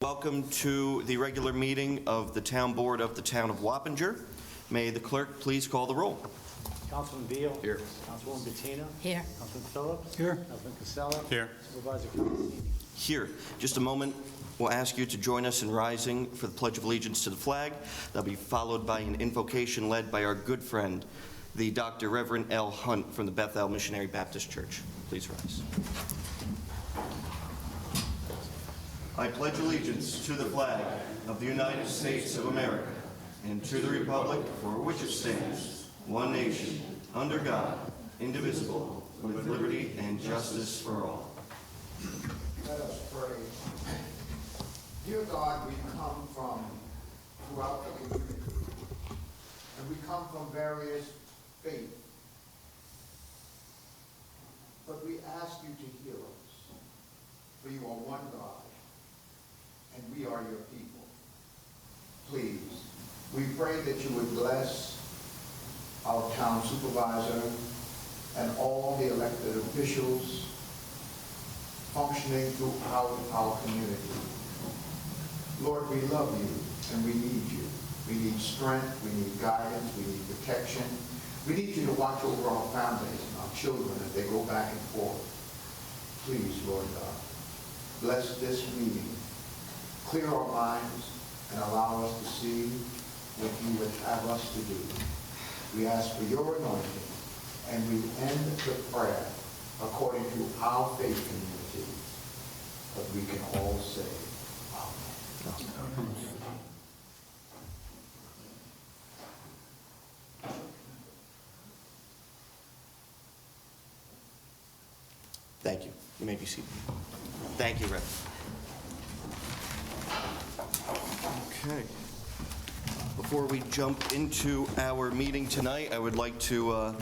Welcome to the regular meeting of the Town Board of the Town of Wappinger. May the clerk please call the roll. Councilman Beal. Here. Councilwoman Bettina. Here. Councilman Phillips. Here. Councilman Casella. Here. Supervisor Thomasini. Here. Just a moment, we'll ask you to join us in rising for the Pledge of Allegiance to the flag. That'll be followed by an invocation led by our good friend, the Dr. Reverend L. Hunt from the Bethel Missionary Baptist Church. Please rise. I pledge allegiance to the flag of the United States of America and to the republic for which it stands, one nation, under God, indivisible, with liberty and justice for all. Let us pray. Dear God, we come from throughout the community, and we come from various faiths. But we ask you to hear us, for you are one God, and we are your people. Please, we pray that you would bless our town supervisor and all the elected officials functioning throughout our community. Lord, we love you and we need you. We need strength, we need guidance, we need protection. We need you to watch over our families and our children as they go back and forth. Please, Lord God, bless this meeting. Clear our minds and allow us to see what you would have us to do. We ask for your anointing, and we end the prayer according to our faith community. But we can all say, Amen. Thank you. You may be seated. Thank you, Reverend. Okay. Before we jump into our meeting tonight, I would like to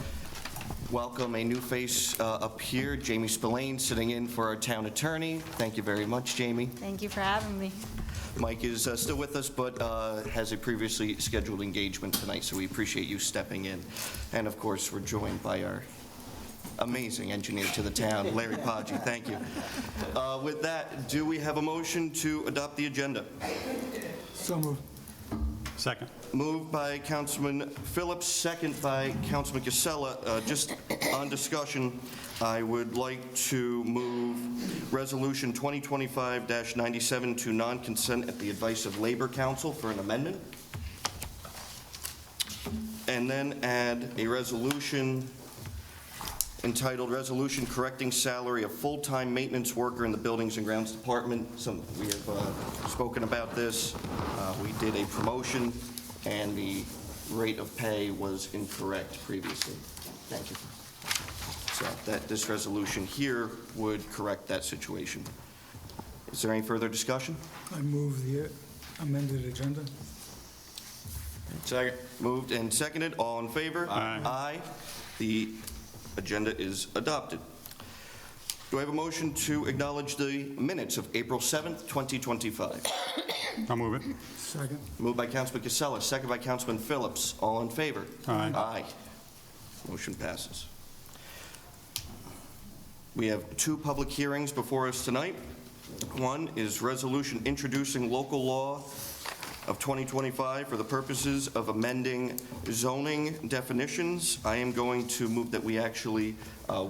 welcome a new face up here, Jamie Spillane, sitting in for our town attorney. Thank you very much, Jamie. Thank you for having me. Mike is still with us, but has a previously scheduled engagement tonight, so we appreciate you stepping in. And of course, we're joined by our amazing engineer to the town, Larry Poggi. Thank you. With that, do we have a motion to adopt the agenda? So moved. Second. Moved by Councilman Phillips, second by Councilman Casella. Just on discussion, I would like to move Resolution 2025-97 to non-consent at the advice of Labor Council for an amendment. And then add a resolution entitled Resolution Correcting Salary of Full-Time Maintenance Worker in the Buildings and Grounds Department. We have spoken about this. We did a promotion, and the rate of pay was incorrect previously. Thank you. So this resolution here would correct that situation. Is there any further discussion? I move the amended agenda. Second. Moved and seconded. All in favor? Aye. Aye. The agenda is adopted. Do I have a motion to acknowledge the minutes of April 7th, 2025? I'll move it. Second. Moved by Councilman Casella, second by Councilman Phillips. All in favor? Aye. Aye. Motion passes. We have two public hearings before us tonight. One is resolution introducing local law of 2025 for the purposes of amending zoning definitions. I am going to move that we actually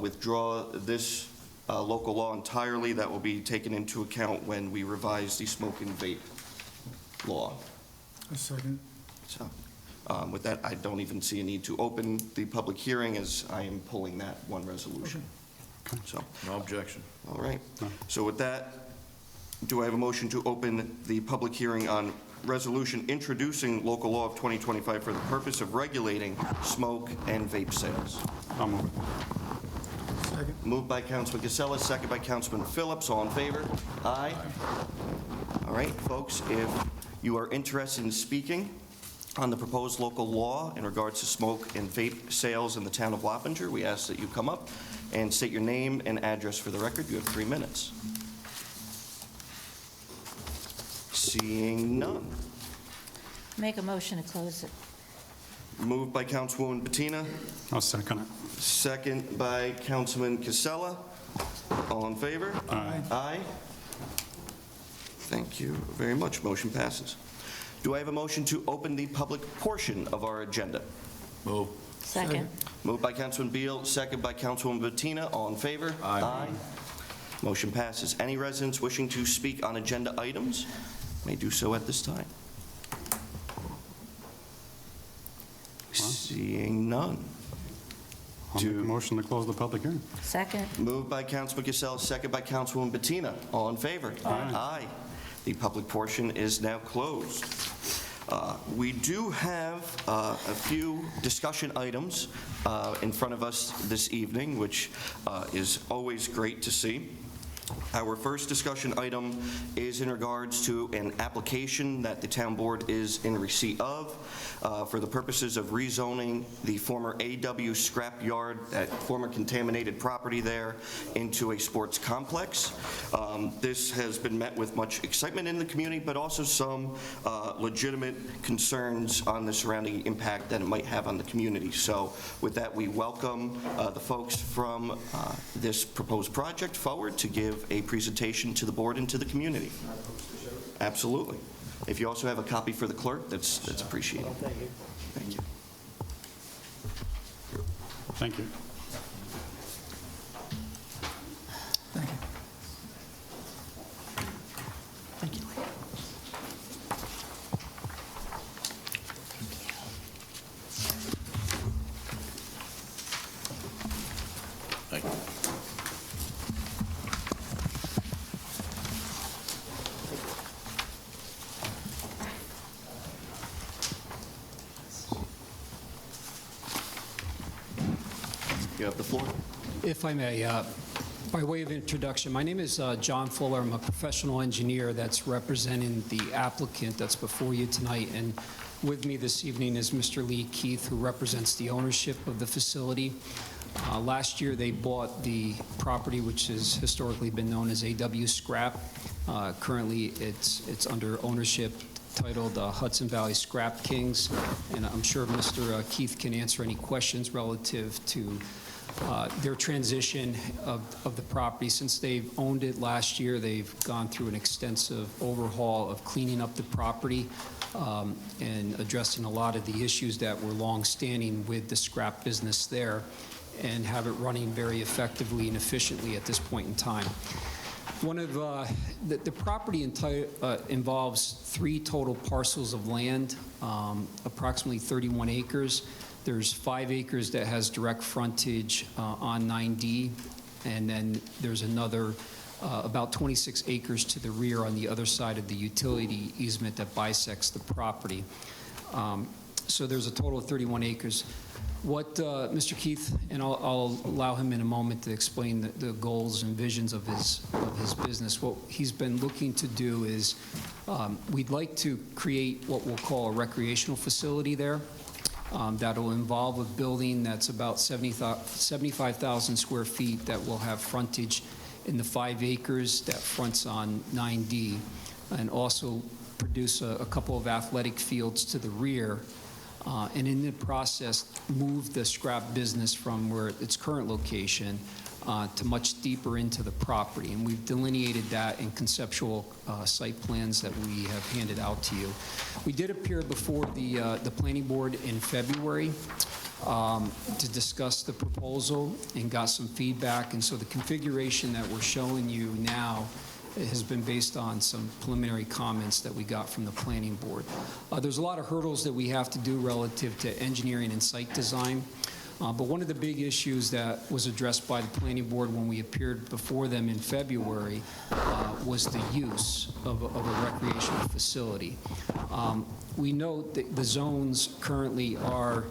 withdraw this local law entirely. That will be taken into account when we revise the smoke and vape law. A second. So with that, I don't even see a need to open the public hearing as I am pulling that one resolution. Okay. So, No objection. all right. No. So with that, do I have a motion to open the public hearing on resolution introducing local law of 2025 for the purpose of regulating smoke and vape sales? I'll move it. Second. Moved by Councilman Casella, second by Councilman Phillips. All in favor? Aye. All right, folks, if you are interested in speaking on the proposed local law in regards to smoke and vape sales in the town of Wappinger, we ask that you come up and state your name and address for the record. You have 3 minutes. Seeing none. Make a motion to close it. Moved by Councilwoman Bettina, I'll second it. second by Councilman Casella. All in favor? Aye. Aye. Thank you very much. Motion passes. Do I have a motion to open the public portion of our agenda? Move. Second. Moved by Councilman Beal, second by Councilwoman Bettina. All in favor? Aye. Motion passes. Any residents wishing to speak on agenda items may do so at this time. Seeing none. I'll make a motion to close the public hearing. Second. Moved by Councilman Casella, second by Councilwoman Bettina. All in favor? Aye. The public portion is now closed. We do have a few discussion items in front of us this evening, which is always great to see. Our first discussion item is in regards to an application that the town board is in receipt of for the purposes of rezoning the former AW scrap yard, that former contaminated property there, into a sports complex. This has been met with much excitement in the community, but also some legitimate concerns on the surrounding impact that it might have on the community. So with that, we welcome the folks from this proposed project forward to give a presentation to the board and to the community. Absolutely. If you also have a copy for the clerk, that's appreciated. Thank you. Thank you. Thank you. Thank you. You have the floor. If I may, by way of introduction, my name is John Fuller. I'm a professional engineer that's representing the applicant that's before you tonight. And with me this evening is Mr. Lee Keith, who represents the ownership of the facility. Last year, they bought the property, which has historically been known as AW Scrap. Currently, it's under ownership titled Hudson Valley Scrap Kings. And I'm sure Mr. Keith can answer any questions relative to their transition of the property. Since they've owned it last year, they've gone through an extensive overhaul of cleaning up the property and addressing a lot of the issues that were long-standing with the scrap business there, and have it running very effectively and efficiently at this point in time. One of the property involves 3 total parcels of land, approximately 31 acres. There's 5 acres that has direct frontage on 9D, and then there's another about 26 acres to the rear on the other side of the utility easement that bisects the property. So there's a total of 31 acres. What Mr. Keith, and I'll allow him in a moment to explain the goals and visions of his business. What he's been looking to do is we'd like to create what we'll call a recreational facility there. That'll involve a building that's about 75,000 square feet that will have frontage in the 5 acres that fronts on 9D, and also produce a couple of athletic fields to the rear, and in the process move the scrap business from where its current location to much deeper into the property. And we've delineated that in conceptual site plans that we have handed out to you. We did appear before the planning board in February to discuss the proposal and got some feedback. And so the configuration that we're showing you now has been based on some preliminary comments that we got from the planning board. There's a lot of hurdles that we have to do relative to engineering and site design. But one of the big issues that was addressed by the planning board when we appeared before them in February was the use of a recreational facility. We note that the zones currently are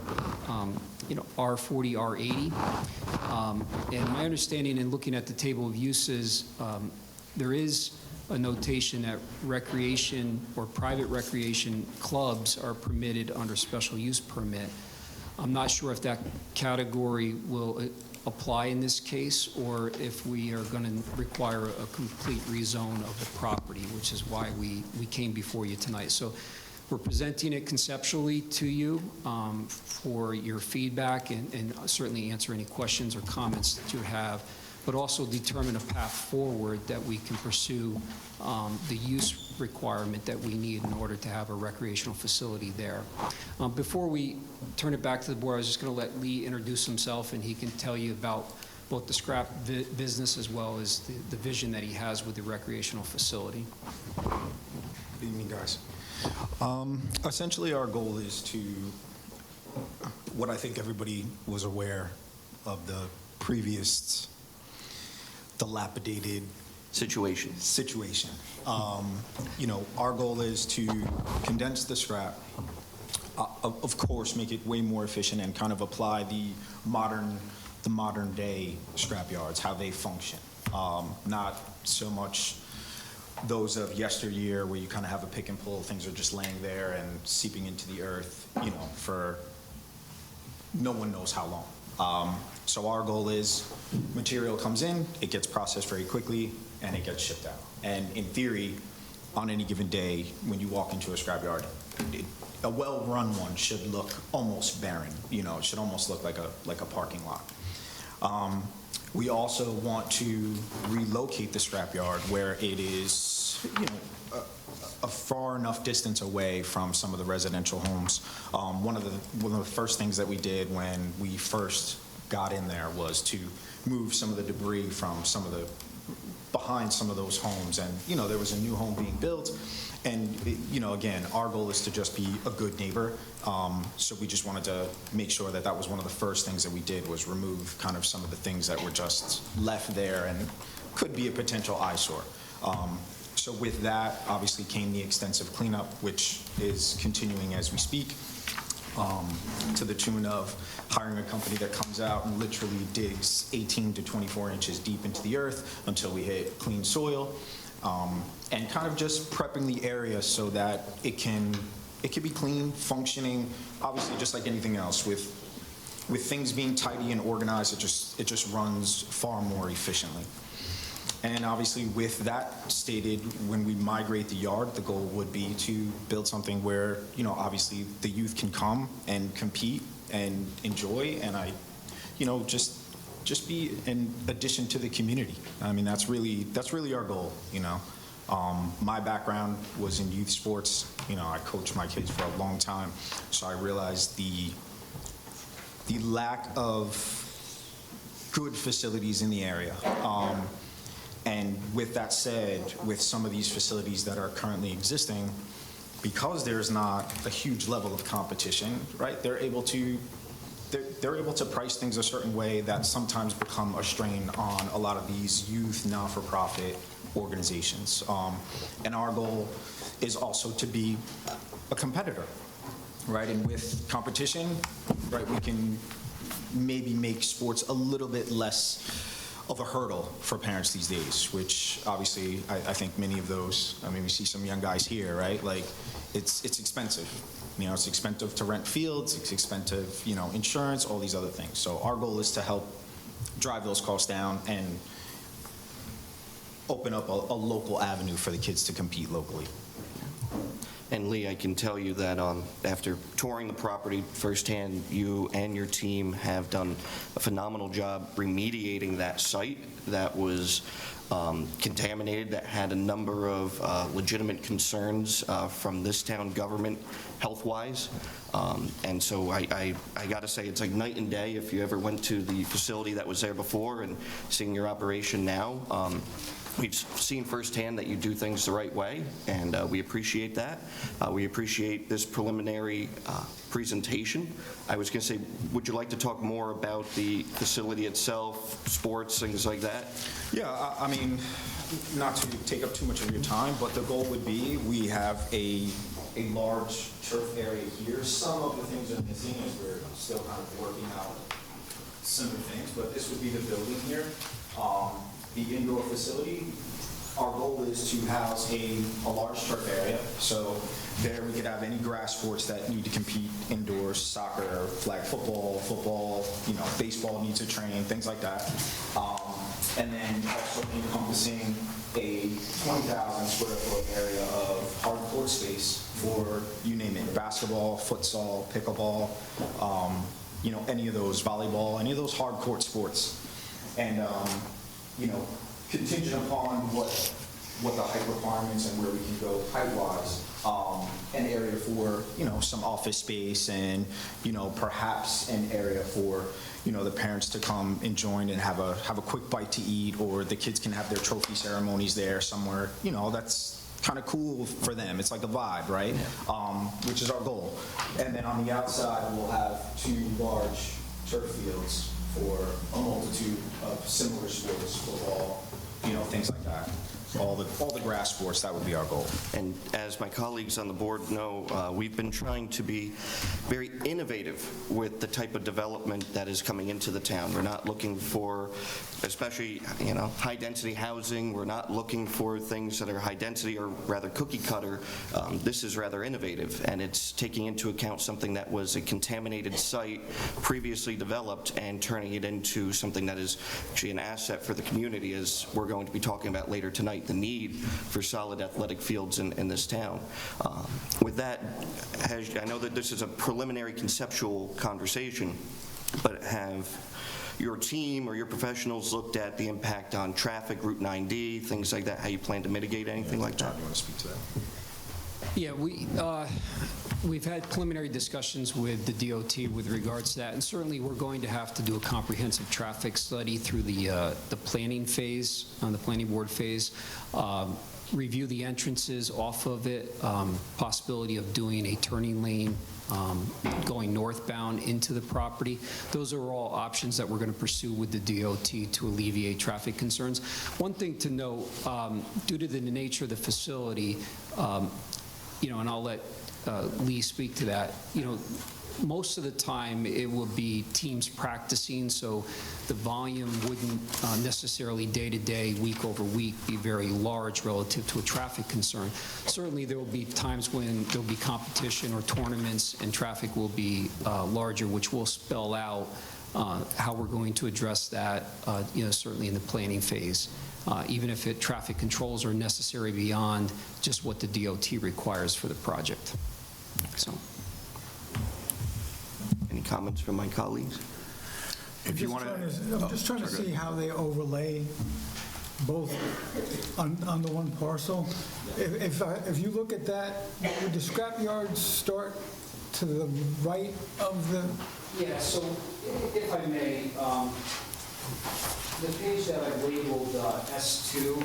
R40, R80. And my understanding in looking at the table of uses, there is a notation that recreation or private recreation clubs are permitted under special use permit. I'm not sure if that category will apply in this case, or if we are going to require a complete rezone of the property, which is why we came before you tonight. So we're presenting it conceptually to you for your feedback, and certainly answer any questions or comments that you have but also determine a path forward that we can pursue the use requirement that we need in order to have a recreational facility there. Before we turn it back to the board, I was just going to let Lee introduce himself, and he can tell you about both the scrap business as well as the vision that he has with the recreational facility. Good evening, guys. Essentially, our goal is to, what I think everybody was aware of the previous dilapidated Situation. Our goal is to condense the scrap, of course, make it way more efficient and kind of apply the modern day scrap yards, how they function. Not so much those of yesteryear where you kind of have a pick and pull, things are just laying there and seeping into the earth, for no one knows how long. So our goal is material comes in, it gets processed very quickly, and it gets shipped out. And in theory, on any given day, when you walk into a scrapyard, a well-run one should look almost barren. It should almost look like a parking lot. We also want to relocate the scrapyard where it is, a far enough distance away from some of the residential homes. One of the first things that we did when we first got in there was to move some of the debris from behind some of those homes. And, there was a new home being built. And, again, our goal is to just be a good neighbor. So we just wanted to make sure that that was one of the first things that we did, was remove kind of some of the things that were just left there and could be a potential eyesore. So with that, obviously, came the extensive cleanup, which is continuing as we speak, to the tune of hiring a company that comes out and literally digs 18 to 24 inches deep into the earth until we hit clean soil, and kind of just prepping the area so that it can be clean, functioning, obviously just like anything else. With things being tidy and organized, it just runs far more efficiently. And obviously with that stated, when we migrate the yard, the goal would be to build something where, obviously the youth can come and compete and enjoy, and just be an addition to the community. I mean, that's really our goal, My background was in youth sports. I coached my kids for a long time, so I realized the lack of good facilities in the area. And with that said, with some of these facilities that are currently existing, because there's not a huge level of competition, right? They're able to price things a certain way that sometimes become a strain on a lot of these youth not-for-profit organizations. And our goal is also to be a competitor, right? And with competition, right, we can maybe make sports a little bit less of a hurdle for parents these days, which obviously I think many of those, we see some young guys here, right? Like, it's expensive. It's expensive to rent fields, it's expensive, insurance, all these other things. So our goal is to help drive those costs down and open up a local avenue for the kids to compete locally. And Lee, I can tell you that after touring the property firsthand, you and your team have done a phenomenal job remediating that site that was contaminated, that had a number of legitimate concerns from this town government health-wise. And so I got to say, it's like night and day if you ever went to the facility that was there before and seeing your operation now. We've seen firsthand that you do things the right way, and we appreciate that. We appreciate this preliminary presentation. I was going to say, would you like to talk more about the facility itself, sports, things like that? Yeah, not to take up too much of your time, but the goal would be, we have a large turf area here. Some of the things are missing as we're still kind of working out similar things, but this would be the building here. The indoor facility, our goal is to house a large turf area. So there we could have any grass sports that need to compete indoors, soccer, flag football, baseball needs to train, things like that. And then also encompassing a 20,000 square foot area of hard court space for, you name it, basketball, futsal, pickleball, any of those, volleyball, any of those hard court sports. And contingent upon what the height requirements and where we can go height-wise, an area for, some office space and, perhaps an area for, the parents to come and join and have a quick bite to eat, or the kids can have their trophy ceremonies there somewhere, that's kind of cool for them. It's like a vibe, right? Which is our goal. And then on the outside, we'll have 2 large turf fields for a multitude of similar sports, football, things like that. All the grass sports, that would be our goal. And as my colleagues on the board know, we've been trying to be very innovative with the type of development that is coming into the town. We're not looking for, especially, high-density housing. We're not looking for things that are high-density or rather cookie-cutter. This is rather innovative, and it's taking into account something that was a contaminated site previously developed and turning it into something that is actually an asset for the community, as we're going to be talking about later tonight, the need for solid athletic fields in this town. With that, I know that this is a preliminary conceptual conversation, but have your team or your professionals looked at the impact on traffic, Route 9D, things like that, how you plan to mitigate anything like that? John, you want to speak to that? Yeah, we've had preliminary discussions with the DOT with regards to that, and certainly we're going to have to do a comprehensive traffic study through the planning phase, the planning board phase, review the entrances off of it, possibility of doing a turning lane going northbound into the property. Those are all options that we're going to pursue with the DOT to alleviate traffic concerns. One thing to note, due to the nature of the facility, and I'll let Lee speak to that, most of the time it will be teams practicing, so the volume wouldn't necessarily day-to-day, week-over-week be very large relative to a traffic concern. Certainly there will be times when there will be competition or tournaments and traffic will be larger, which will spell out how we're going to address that, certainly in the planning phase. Even if traffic controls are necessary beyond just what the DOT requires for the project. So, Any comments from my colleagues? If you want to, I'm just trying to see how they overlay both on the one parcel. If you look at that, would the scrap yards start to the right of the? yeah, so if I may, the page that I labeled S2,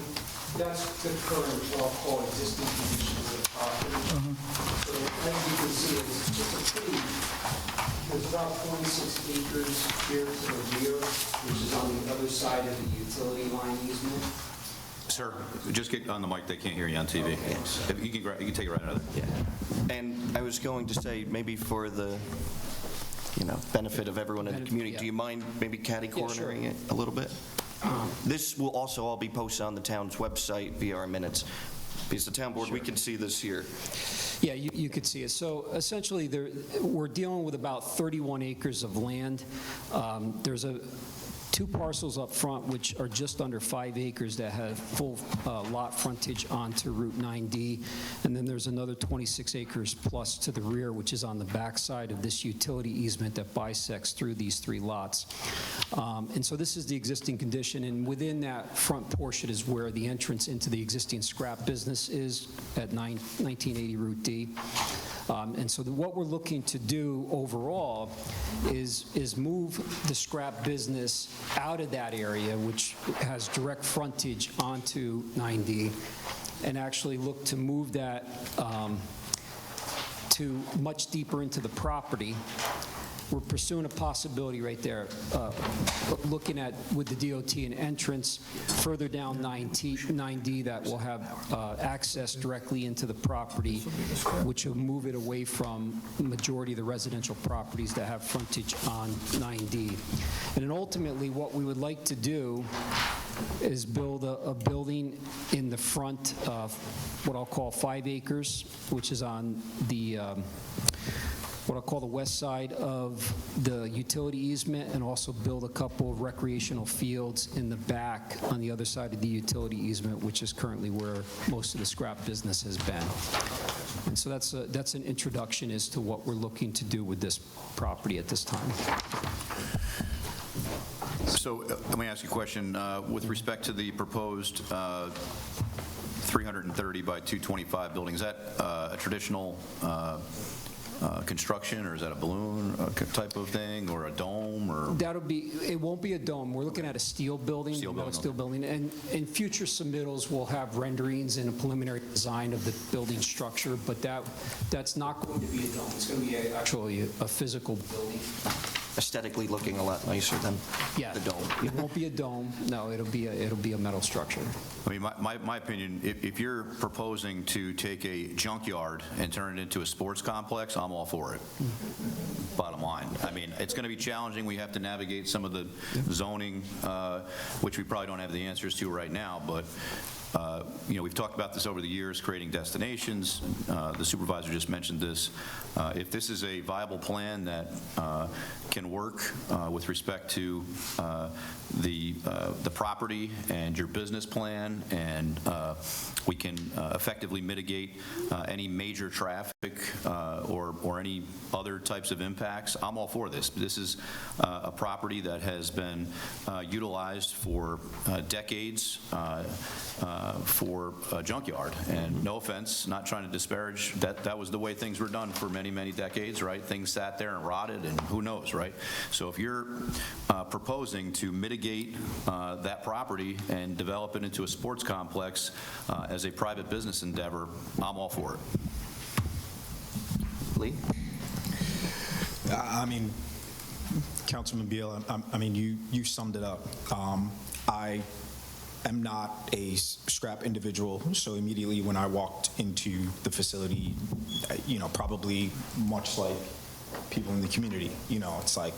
that's the current, what I'll call existing conditions of the property. So as you can see, it's a pretty, there's about 26 acres here to the rear, which is on the other side of the utility line easement. Sir, just get on the mic. They can't hear you on TV. If you can take it right out of there. Yeah. And I was going to say, maybe for the benefit of everyone in the community, yeah. do you mind maybe catty-cornering Yeah, sure. it a little bit? This will also all be posted on the town's website via our minutes. Because the town board, we can see this here. Yeah, you could see it. So essentially, we're dealing with about 31 acres of land. There's 2 parcels up front, which are just under 5 acres that have full lot frontage onto Route 9D. And then there's another 26 acres plus to the rear, which is on the backside of this utility easement that bisects through these 3 lots. And so this is the existing condition, and within that front portion is where the entrance into the existing scrap business is at 1980 Route D. And so what we're looking to do overall is move the scrap business out of that area, which has direct frontage onto 9D, and actually look to move that to much deeper into the property. We're pursuing a possibility right there, looking at, with the DOT, an entrance further down 9D that will have access directly into the property, which will move it away from the majority of the residential properties that have frontage on 9D. And then ultimately, what we would like to do is build a building in the front of what I'll call 5 acres, which is on the what I'll call the west side of the utility easement, and also build a couple of recreational fields in the back on the other side of the utility easement, which is currently where most of the scrap business has been. And so that's an introduction as to what we're looking to do with this property at this time. So let me ask you a question. With respect to the proposed 330 by 225 building, is that a traditional construction, or is that a balloon type of thing, or a dome, or? It won't be a dome. We're looking at a steel building. Steel building, Steel building. And in future submittals, we'll have renderings and a preliminary design of the building structure, but that's not going to be a dome. It's going to be actually a physical building. Aesthetically looking a lot nicer than Yeah. the dome. It won't be a dome. No, it'll be a metal structure. I mean, my opinion, if you're proposing to take a junkyard and turn it into a sports complex, I'm all for it. Bottom line. I mean, it's going to be challenging. We have to navigate some of the zoning, which we probably don't have the answers to right now, but we've talked about this over the years, creating destinations. The supervisor just mentioned this. If this is a viable plan that can work with respect to the property and your business plan, and we can effectively mitigate any major traffic or any other types of impacts, I'm all for this. This is a property that has been utilized for decades for a junkyard. And no offense, not trying to disparage, that was the way things were done for many, many decades, right? Things sat there and rotted, and who knows, right? So if you're proposing to mitigate that property and develop it into a sports complex as a private business endeavor, I'm all for it. Lee? I mean, Councilman Beal, I mean, you summed it up. I am not a scrap individual, so immediately when I walked into the facility, probably much like people in the community, it's like,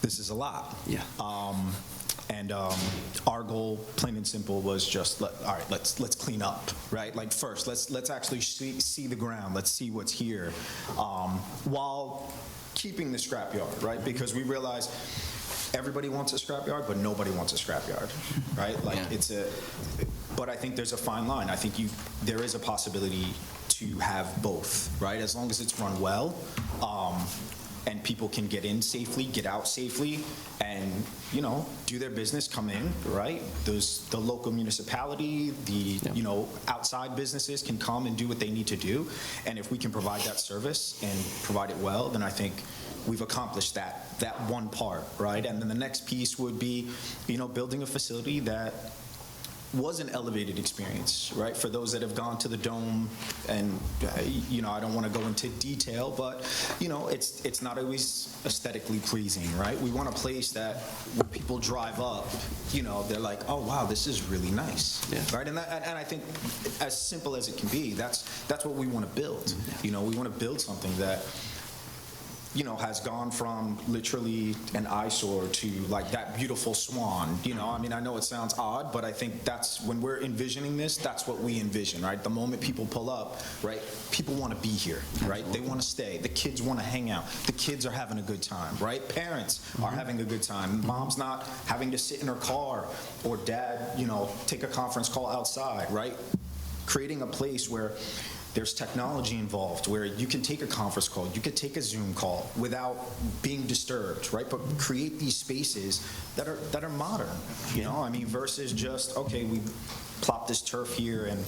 this is a lot. Yeah. And our goal, plain and simple, was just, all right, let's clean up, right? Like first, let's actually see the ground, let's see what's here, while keeping the scrapyard, right? Because we realize everybody wants a scrapyard, but nobody wants a scrapyard, right? Like but I think there's a fine line. I think there is a possibility to have both, right? As long as it's run well, and people can get in safely, get out safely, and, do their business, come in, right? The local municipality, outside businesses can come and do what they need to do. And if we can provide that service and provide it well, then I think we've accomplished that one part, right? And then the next piece would be, building a facility that was an elevated experience, right? For those that have gone to the Dome, and I don't want to go into detail, but it's not always aesthetically pleasing, right? We want a place that when people drive up, they're like, oh wow, this is really nice, right? And I think, as simple as it can be, that's what we want to build. We want to build something that has gone from literally an eyesore to like that beautiful swan. I mean, I know it sounds odd, but I think that's when we're envisioning this, that's what we envision, right? The moment people pull up, right, people want to be here, right? They want to stay. The kids want to hang out. The kids are having a good time, right? Parents are having a good time. Mom's not having to sit in her car, or dad, take a conference call outside, right? Creating a place where there's technology involved, where you can take a conference call, you could take a Zoom call without being disturbed, right? But create these spaces that are modern, I mean, versus just, okay, we plop this turf here and,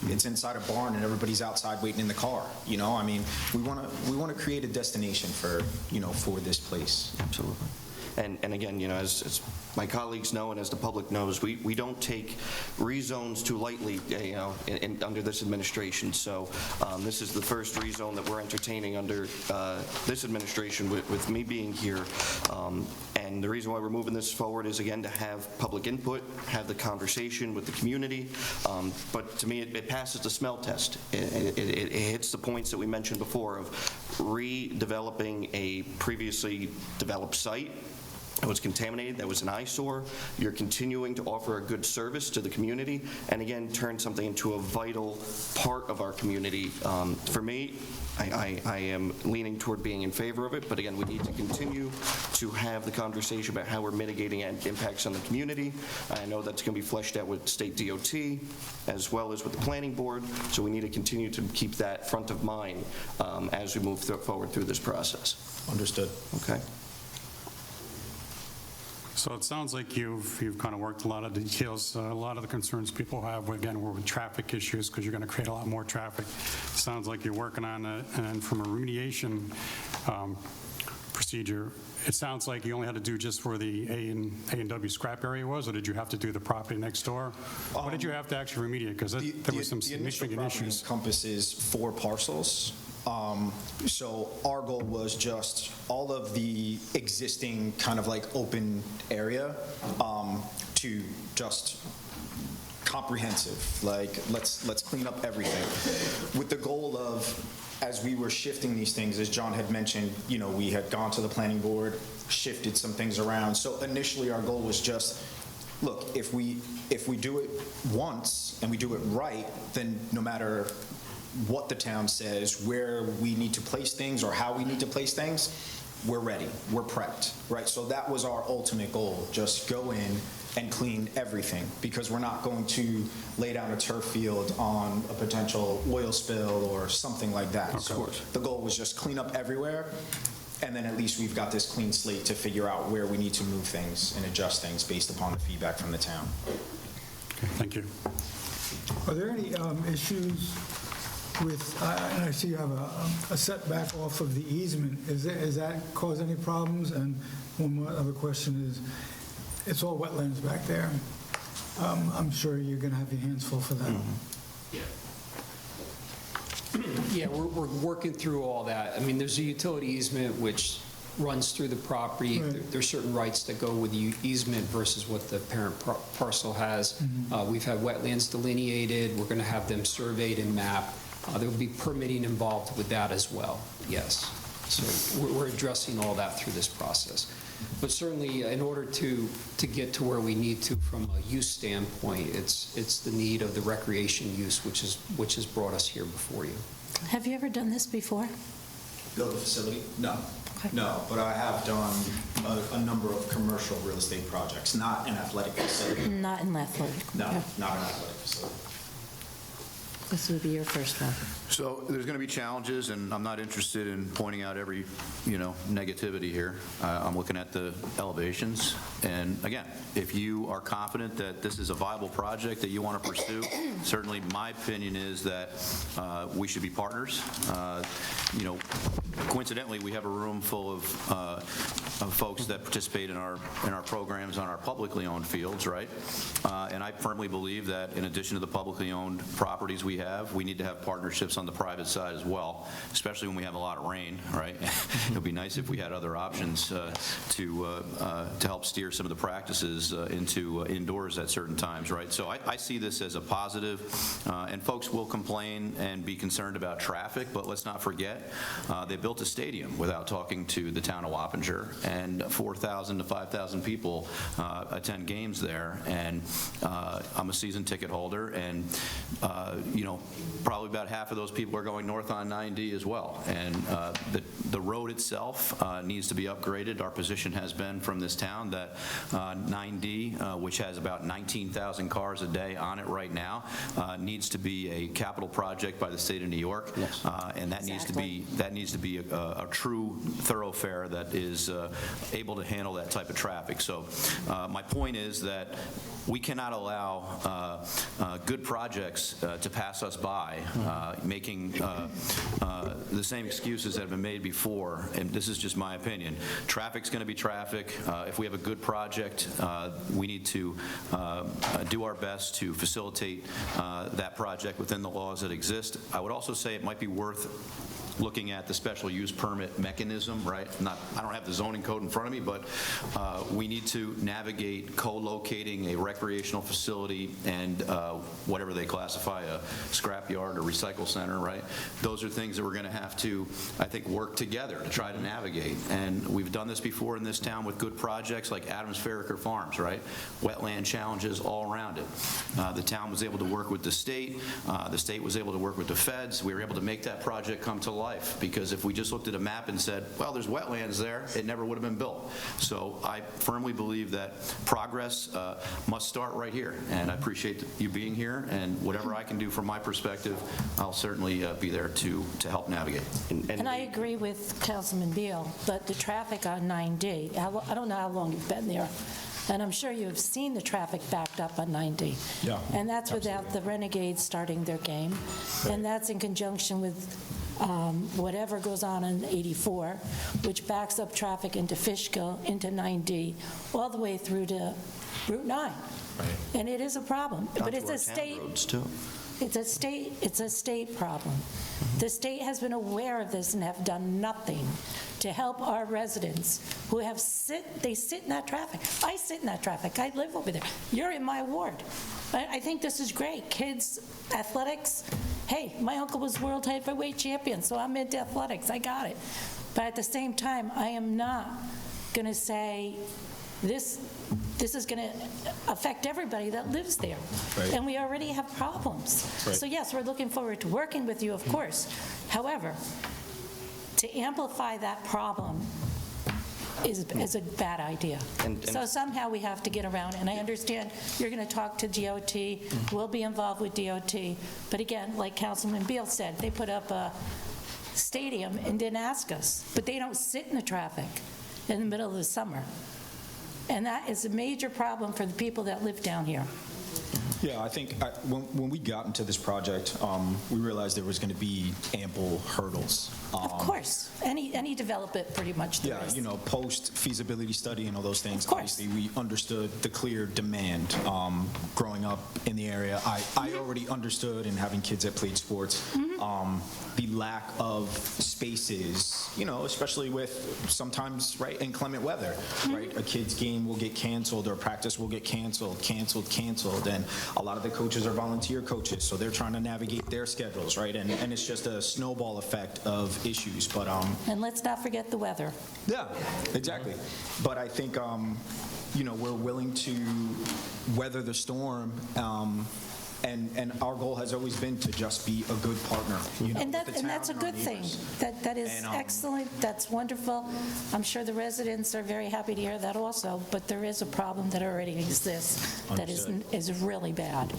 it's inside a barn and everybody's outside waiting in the car, I mean, we want to create a destination for, for this place. Absolutely. And again, as my colleagues know, and as the public knows, we don't take rezones too lightly, under this administration. So this is the first rezone that we're entertaining under this administration with me being here. And the reason why we're moving this forward is, again, to have public input, have the conversation with the community. But to me, it passes the smell test. It hits the points that we mentioned before of redeveloping a previously developed site that was contaminated, that was an eyesore. You're continuing to offer a good service to the community, and again, turn something into a vital part of our community. For me, I am leaning toward being in favor of it, but again, we need to continue to have the conversation about how we're mitigating impacts on the community. I know that's going to be fleshed out with state DOT as well as with the planning board, so we need to continue to keep that front of mind as we move forward through this process. Understood. Okay. So it sounds like you've kind of worked a lot of details, a lot of the concerns people have, again, were with traffic issues, because you're going to create a lot more traffic. Sounds like you're working on it, and from a remediation procedure, it sounds like you only had to do just where the A and W scrap area was, or did you have to do the property next door? What did you have to actually remediate? Because there was some The initial significant property issues. encompasses 4 parcels. So our goal was just all of the existing kind of like open area to just comprehensive, like let's clean up everything, with the goal of, as we were shifting these things, as John had mentioned, you know, we had gone to the planning board, shifted some things around. So initially our goal was just, look, if we do it once and we do it right, then no matter what the town says, where we need to place things or how we need to place things, we're ready, we're prepped, right? So that was our ultimate goal, just go in and clean everything, because we're not going to lay down a turf field on a potential oil spill or something like that. So the goal was just clean up everywhere, and then at least we've got this clean slate to figure out where we need to move things and adjust things based upon the feedback from the town. Okay, thank you. Are there any issues with, and I see you have a setback off of the easement, is that cause any problems? And one more other question is, it's all wetlands back there. I'm sure you're going to have your hands full for that. Yeah, we're working through all that. I mean, there's a utility easement which runs through the property. Right. There's certain rights that go with the easement versus what the parent parcel has. We've had wetlands delineated. We're going to have them surveyed and mapped. There will be permitting involved with that as well, yes. So we're addressing all that through this process. But certainly, in order to get to where we need to from a use standpoint, it's the need of the recreation use which has brought us here before you. Have you ever done this before? Build a facility? No. Okay. No, but I have done a number of commercial real estate projects, not an athletic facility. Not in Athletic. No, Okay. not an athletic facility. This would be your first one. So there's going to be challenges, and I'm not interested in pointing out every, negativity here. I'm looking at the elevations, and again, if you are confident that this is a viable project that you want to pursue, certainly my opinion is that we should be partners. Coincidentally, we have a room full of folks that participate in our programs on our publicly owned fields, right? And I firmly believe that in addition to the publicly owned properties we need to have partnerships on the private side as well, especially when we have a lot of rain, right? It would be nice if we had other options to help steer some of the practices into indoors at certain times, right? So I see this as a positive, and folks will complain and be concerned about traffic, but let's not forget, they built a stadium without talking to the town of Wappinger, and 4,000 to 5,000 people attend games there, and I'm a season ticket holder, and probably about half of those people are going north on 9D as well. And the road itself needs to be upgraded. Our position has been from this town that 9D, which has about 19,000 cars a day on it right now, needs to be a capital project by the state of New York. Yes. And that needs to be a true thoroughfare that is able to handle that type of traffic. So my point is that we cannot allow good projects to pass us by, making the same excuses that have been made before, and this is just my opinion. Traffic's going to be traffic. If we have a good project, we need to do our best to facilitate that project within the laws that exist. I would also say it might be worth looking at the special use permit mechanism, right? I don't have the zoning code in front of me, but we need to navigate co-locating a recreational facility and whatever they classify, a scrap yard or recycle center, right? Those are things that we're going to have to, I think, work together to try to navigate. And we've done this before in this town with good projects like Adams Farraker Farms, right? Wetland challenges all around it. The town was able to work with the state. The state was able to work with the feds. We were able to make that project come to life. life, because if we just looked at a map and said, well, there's wetlands there, it never would have been built. So I firmly believe that progress must start right here, and I appreciate you being here, and whatever I can do from my perspective, I'll certainly be there to help navigate. And I agree with Councilman Beal, but the traffic on 9D, I don't know how long you've been there, and I'm sure you've seen the traffic backed up on 9D. Yeah, And that's without the Renegades starting their game, and that's in conjunction with whatever goes on 84, which backs up traffic into Fishkill, into 9D, all the way through to Route 9. And it is a problem, but it's a state. Roads, too. It's a state problem. The state has been aware of this and have done nothing to help our residents who they sit in that traffic. I sit in that traffic. I live over there. You're in my ward. I think this is great. Kids, athletics. Hey, my uncle was world heavyweight champion, so I'm into athletics. I got it. But at the same time, I am not going to say this is going to affect everybody that lives there. Right. And we already have problems. Right. So yes, we're looking forward to working with you, of course. However, to amplify that problem is a bad idea. So somehow we have to get around, and I understand you're going to talk to DOT, we'll be involved with DOT, but again, like Councilman Beal said, they put up a stadium and didn't ask us, but they don't sit in the traffic in the middle of the summer. And that is a major problem for the people that live down here. Yeah, I think when we got into this project, we realized there was going to be ample hurdles. Of course, any development pretty much there Yeah, is. you know, post-feasibility study and all those things. Of course. Obviously, we understood the clear demand. Growing up in the area, I already understood, and having kids that played sports, the lack of spaces, you know, especially with sometimes, right, inclement weather, right? A kid's game will get canceled, or practice will get canceled, and a lot of the coaches are volunteer coaches, so they're trying to navigate their schedules, right? And it's just a snowball effect of issues, but And let's not forget the weather. yeah, exactly. But I think, you know, we're willing to weather the storm, and our goal has always been to just be a good partner, you know, And with the that's a town and our good thing. neighbors. That is And, excellent, that's wonderful. I'm sure the residents are very happy to hear that also, but there is a problem that already exists that is really bad.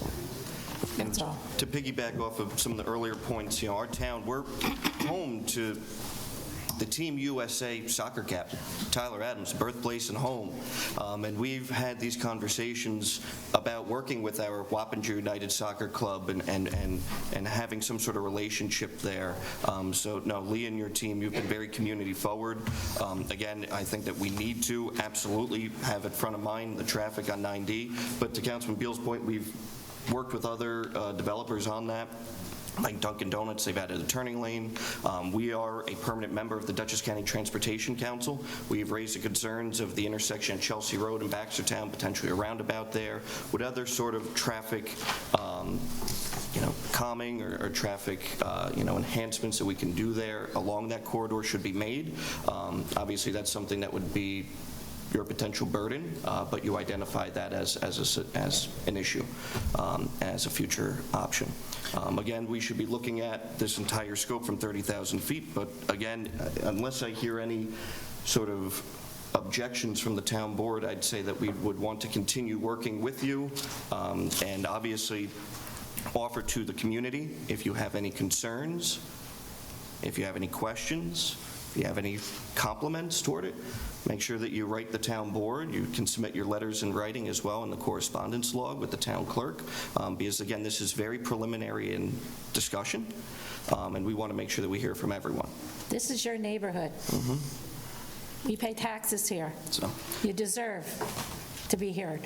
That's all. To piggyback off of some of the earlier points, you know, our town, we're home to the Team USA soccer captain, Tyler Adams, birthplace and home. And we've had these conversations about working with our Wappinger United Soccer Club and having some sort of relationship there. So, no, Lee and your team, you've been very community forward. Again, I think that we need to absolutely have it front of mind, the traffic on 9D. But to Councilman Beal's point, we've worked with other developers on that. Like Dunkin' Donuts, they've added a turning lane. We are a permanent member of the Dutchess County Transportation Council. We've raised the concerns of the intersection at Chelsea Road in Baxtertown, potentially a roundabout there. What other sort of traffic, you know, calming or traffic, you know, enhancements that we can do there along that corridor should be made. Obviously, that's something that would be your potential burden, but you identify that as an issue, as a future option. Again, we should be looking at this entire scope from 30,000 feet, but again, unless I hear any sort of objections from the town board, I'd say that we would want to continue working with you, and obviously offer to the community if you have any concerns, if you have any questions, if you have any compliments toward it. Make sure that you write the town board. You can submit your letters in writing as well in the correspondence log with the town clerk, because again, this is very preliminary in discussion, and we want to make sure that we hear from everyone. This is your neighborhood. We pay taxes here. So, You deserve to be heard.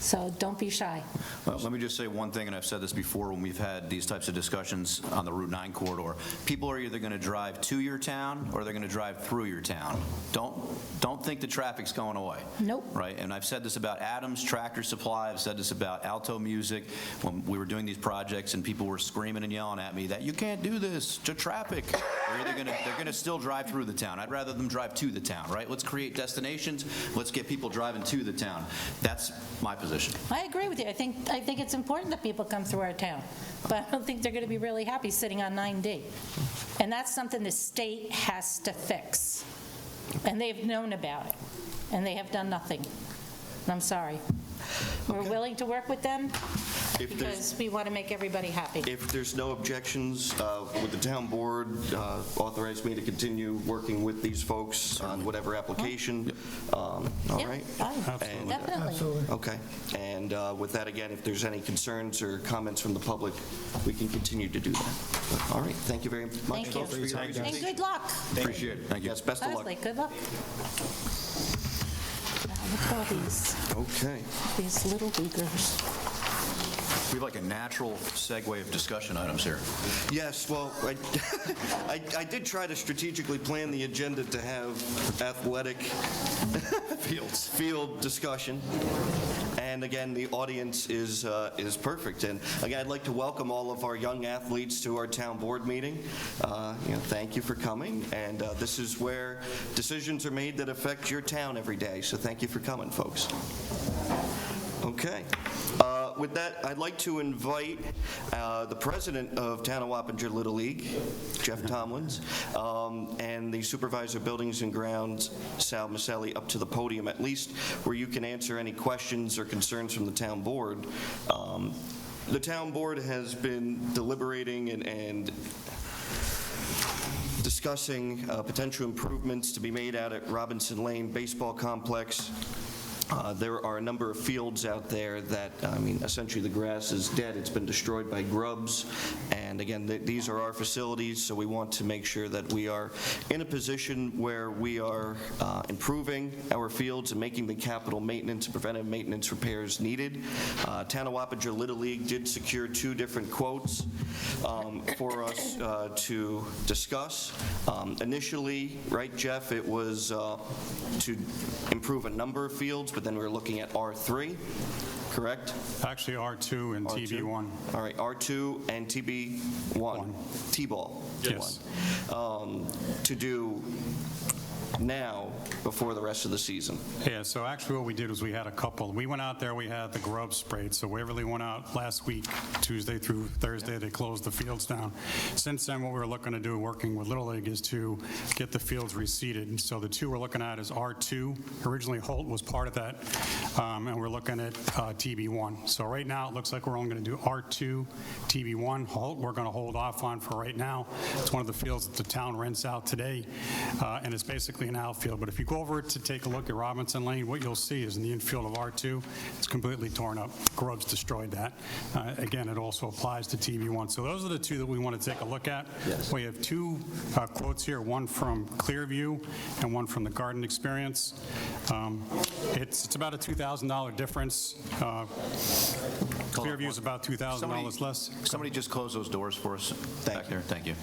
So don't be shy. Well, let me just say one thing, and I've said this before when we've had these types of discussions on the Route 9 corridor. People are either going to drive to your town or they're going to drive through your town. Don't think the traffic's going away. Nope. Right? And I've said this about Adams Tractor Supply. I've said this about Alto Music when we were doing these projects and people were screaming and yelling at me that you can't do this to traffic. They're going to still drive through the town. I'd rather them drive to the town, right? Let's create destinations. Let's get people driving to the town. That's my position. I agree with you. I think it's important that people come through our town, but I don't think they're going to be really happy sitting on 9D. And that's something the state has to fix. And they've known about it, and they have done nothing. And I'm sorry. We're willing to work with them If there's- because we want to make everybody happy. If there's no objections, would the town board authorize me to continue working with these folks on whatever application? All Yeah, right? fine. And- Definitely. Absolutely. Okay. And with that, again, if there's any concerns or comments from the public, we can continue to do that. But, all right, thank you very much. Thank you. folks, for your And presentation. good luck. Appreciate it. Thank you. Yes, best of luck. Honestly, good luck. Now, look at all Okay. these little leaguers. We have like a natural segue of discussion items here. Yes, well, I did try to strategically plan the agenda to have athletic field discussion. And again, the audience is perfect. And again, I'd like to welcome all of our young athletes to our town board meeting. Thank you for coming. And this is where decisions are made that affect your town every day. So thank you for coming, folks. Okay. With that, I'd like to invite the president of Town of Wappinger Little League, Jeff Tomlins, and the supervisor of Buildings and Grounds, Sal Maselli, up to the podium, at least where you can answer any questions or concerns from the town board. The town board has been deliberating and discussing potential improvements to be made out at Robinson Lane Baseball Complex. There are a number of fields out there that, essentially the grass is dead. It's been destroyed by grubs. And again, these are our facilities, so we want to make sure that we are in a position where we are improving our fields and making the capital maintenance and preventive maintenance repairs needed. Town of Wappinger Little League did secure 2 different quotes for us to discuss. Initially, right, Jeff, it was to improve a number of fields, but then we were looking at R3, correct? Actually, R2 and R2? TB1. All right, R2 and TB1, T-ball. Yes. To do now before the rest of the season. Yeah, so actually what we did was we had a couple. We went out there, we had the grub sprayed, so Waverly went out last week, Tuesday through Thursday, they closed the fields down. Since then, what we were looking to do, working with Little League, is to get the fields reseeded. So the 2 we're looking at is R2. Originally, Holt was part of that, and we're looking at TB1. So right now, it looks like we're only going to do R2, TB1. Holt, we're going to hold off on for right now. It's one of the fields that the town rents out today, and it's basically an outfield. But if you go over to take a look at Robinson Lane, what you'll see is in the infield of R2, it's completely torn up. Grubs destroyed that. Again, it also applies to TB1. So those are the 2 that we want to take a look at. Yes. We have 2 quotes here, one from Clearview and one from the Garden Experience. It's about a $2,000 difference. Clearview is about $2,000 less. Somebody just close those doors for us back there. Thank you.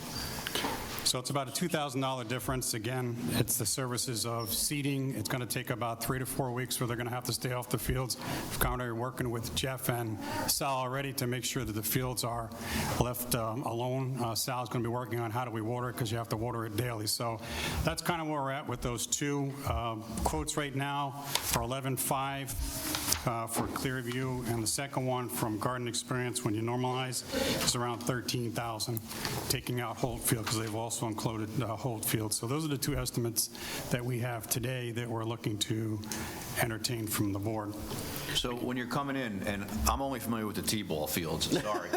So it's about a $2,000 difference. Again, it's the services of seeding. It's going to take about 3 to 4 weeks where they're going to have to stay off the fields. We've kind of working with Jeff and Sal already to make sure that the fields are left alone. Sal's going to be working on how do we water it, because you have to water it daily. So that's kind of where we're at with those 2 quotes right now for $11,500 for Clearview, and the second one from Garden Experience, when you normalize, is around $13,000, taking out Holt Field, because they've also included Holt Field. So those are the 2 estimates that we have today that we're looking to entertain from the board. So when you're coming in, and I'm only familiar with the T-ball fields, sorry.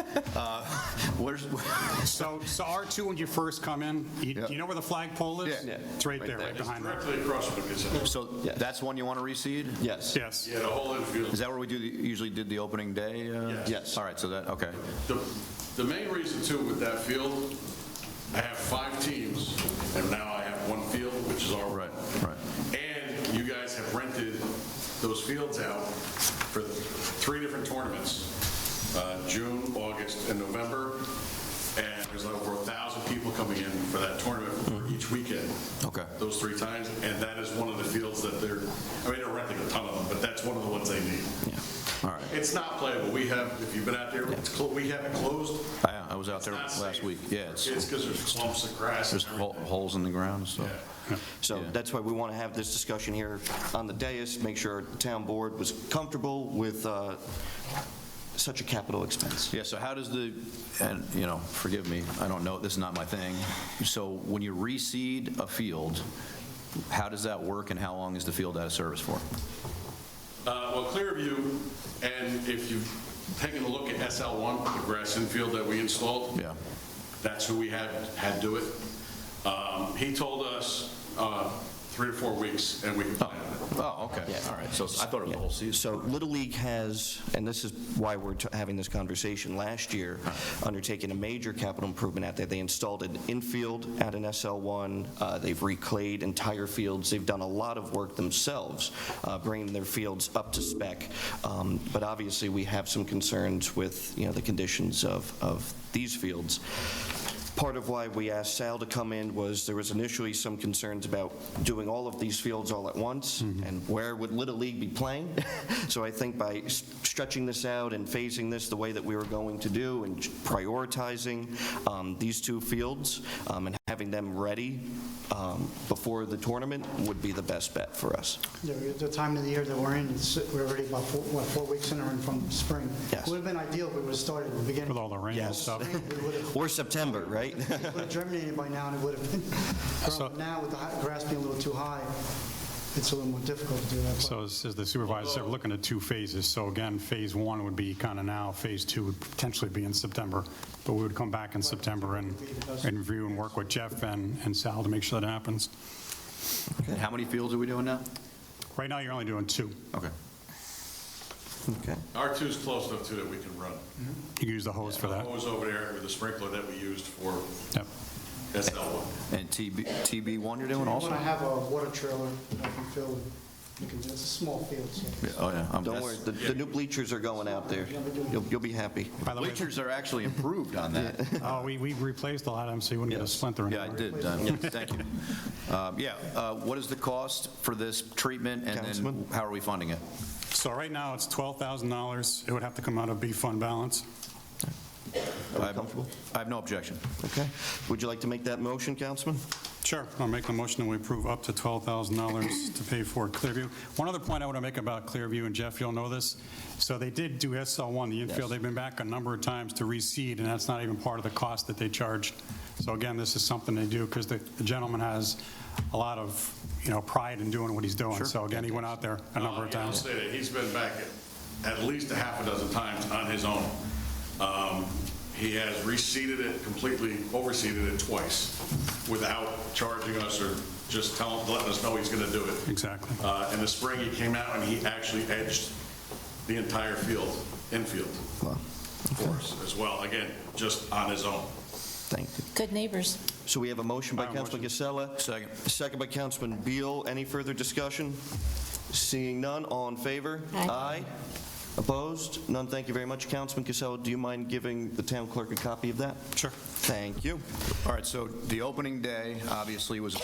So R2, when you first come in, you know where the flagpole is? Yeah. It's right there, right behind that. Directly across from the gazebo. So that's one you want to reseed? Yes. Yes. Yeah, the whole infield. Is that where we usually did the opening day? Yes. All right, so that, okay. The main reason too with that field, I have 5 teams, and now I have 1 field, which is our. Right. And you guys have rented those fields out for 3 different tournaments, June, August, and November. And there's over 1,000 people coming in for that tournament for each weekend. Okay. Those 3 times, and that is one of the fields that they're renting a ton of them, but that's one of the ones they need. Yeah. All right. It's not playable. We have, if you've been out there, we have it closed. I was out there It's not last safe week. Yeah, for kids because there's clumps of grass. there's and everything. holes in the ground, so. Yeah. So Yeah. that's why we want to have this discussion here on the dais, make sure the town board was comfortable with such a capital expense. Yeah, so how does and, forgive me, I don't know, this is not my thing. So when you reseed a field, how does that work, and how long is the field out of service for? Well, Clearview, and if you've taken a look at SL1, the grass infield that we installed, Yeah. that's who we had do it. He told us 3 to 4 weeks, and we can plan on it. Oh, okay, all right. So I thought it was the whole season. So Little League has, and this is why we're having this conversation, last year, undertaken a major capital improvement out there. They installed an infield at an SL1. They've reclayed entire fields. They've done a lot of work themselves, bringing their fields up to spec. But obviously, we have some concerns with, the conditions of these fields. Part of why we asked Sal to come in was there was initially some concerns about doing all of these fields all at once, and where would Little League be playing? So I think by stretching this out and phasing this the way that we were going to do and prioritizing these 2 fields and having them ready before the tournament would be the best bet for us. The time of the year that we're in, we're already about 4 weeks in from spring. Yes. It would have been ideal if we would have started at the beginning. With all the rain and Yes. stuff. We would have Or September, right? germinated by now, and it would have been. So- Now, with the grass being a little too high, it's a little more difficult to do that. So as the supervisor said, we're looking at 2 phases. So again, phase 1 would be kind of now, phase 2 would potentially be in September. But we would come back in September and review and work with Jeff and Sal to make sure that happens. And how many fields are we doing now? Right now, you're only doing 2. Okay. Okay. R2 is close enough to that we can run. You can use the hose for that. Hose over there with the sprinkler that we used for Yep. SL1. And TB1 you're doing You also? want to have a water trailer that can fill it. It's a small field, so. Yeah, oh, yeah. Don't worry, the new bleachers are going out there. You'll be happy. By the way, Bleachers are actually improved on that. we replaced a lot of them, so you wouldn't get a splinter Yeah, I anymore. did. Thank you. What is the cost for this treatment, and then Councilman? how are we funding it? So right now, it's $12,000. It would have to come out of B fund balance. Are we comfortable? I have no objection. Okay. Would you like to make that motion, Councilman? Sure. I'll make the motion that we approve up to $12,000 to pay for Clearview. One other point I want to make about Clearview, and Jeff, you'll know this. So they did do SL1, the infield. Yes. They've been back a number of times to reseed, and that's not even part of the cost that they charged. So again, this is something they do because the gentleman has a lot of, pride in doing what he's doing. So again, he went out there a number of I'll times. say that he's been back at least a half a dozen times on his own. He has reseeded it completely, overseeded it twice without charging us or just letting us know he's going to do it. Exactly. In the spring, he came out and he actually edged the entire infield Wow. for us as well, again, just on his own. Thank you. Good neighbors. So we have a motion by Aye, Councilman motion. Casella. Second. Second by Councilman Beal. Any further discussion? Seeing none, all in favor? Aye. Opposed? None. Thank you very much. Councilman Casella, do you mind giving the town clerk a copy of that? Sure. Thank you. All right, so the opening day obviously was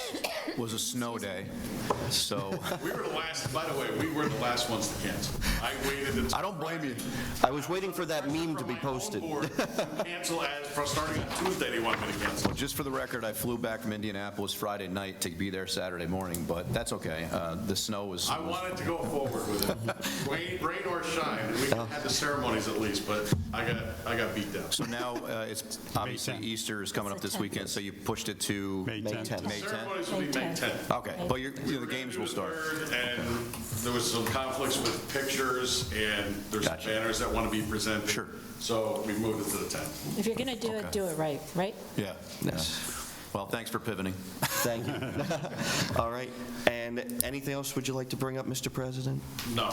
a snow day, so We were the last, by the way, we were the last ones to cancel. I waited until. I don't blame you. I was waiting for that meme to be From my own posted. board to cancel starting on Tuesday, they wanted me to cancel. Just for the record, I flew back from Indianapolis Friday night to be there Saturday morning, but that's okay. The snow was... I wanted to go forward with it. Rain or shine, we could have had the ceremonies at least, but I got beat down. So now it's obviously 10th. Easter is coming up this 10th. weekend, so you pushed it to May May 10th. 10th. May 10th? Ceremonies will be May 10th. Okay, but the games will start. And there was some conflicts with pictures, and there's some Gotcha. banners that want to be presented. Sure. So we moved it to the 10th. If you're going to do it, do it right, right? Yeah. Yes. Well, thanks for pivoting. Thank you. All right. And anything else would you like to bring up, Mr. President? No.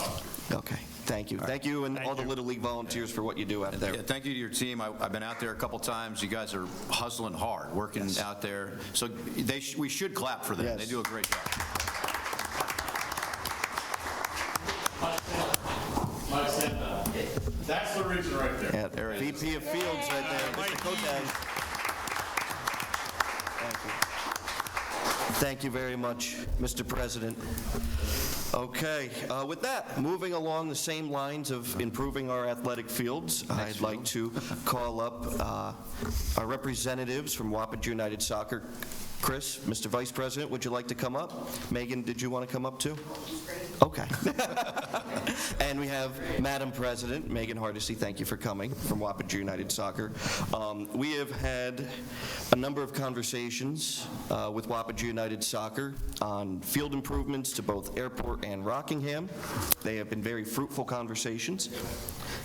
Okay. Thank you. Thank you and Thank all the you. Little League volunteers for what you do out there. Yeah, thank you to your team. I've been out there a couple times. You guys are hustling hard, working out there. So we should clap for them. Yes. They do a great job. That's the reason right there. Yeah, There it is. VP of Fields right there, Mr. Kotek. Thank you. Thank you very much, Mr. President. Okay, with that, moving along the same lines of improving our athletic fields, I'd like to call up our representatives from Wapager United Soccer. Chris, Mr. Vice President, would you like to come up? Megan, did you want to come up too? Okay. And we have Madam President, Megan Hardesty, thank you for coming, from Wappinger United Soccer. We have had a number of conversations with Wappinger United Soccer on field improvements to both Airport and Rockingham. They have been very fruitful conversations.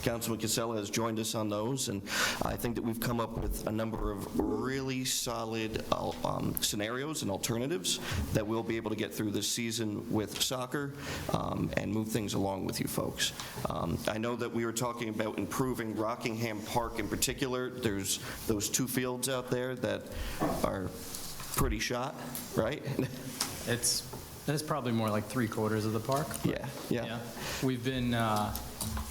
Councilman Casella has joined us on those, and I think that we've come up with a number of really solid scenarios and alternatives that we'll be able to get through this season with soccer and move things along with you folks. I know that we were talking about improving Rockingham Park in particular. There's those 2 fields out there that are pretty shot, right? It's probably more like 3/4 of the park. But Yeah. We've been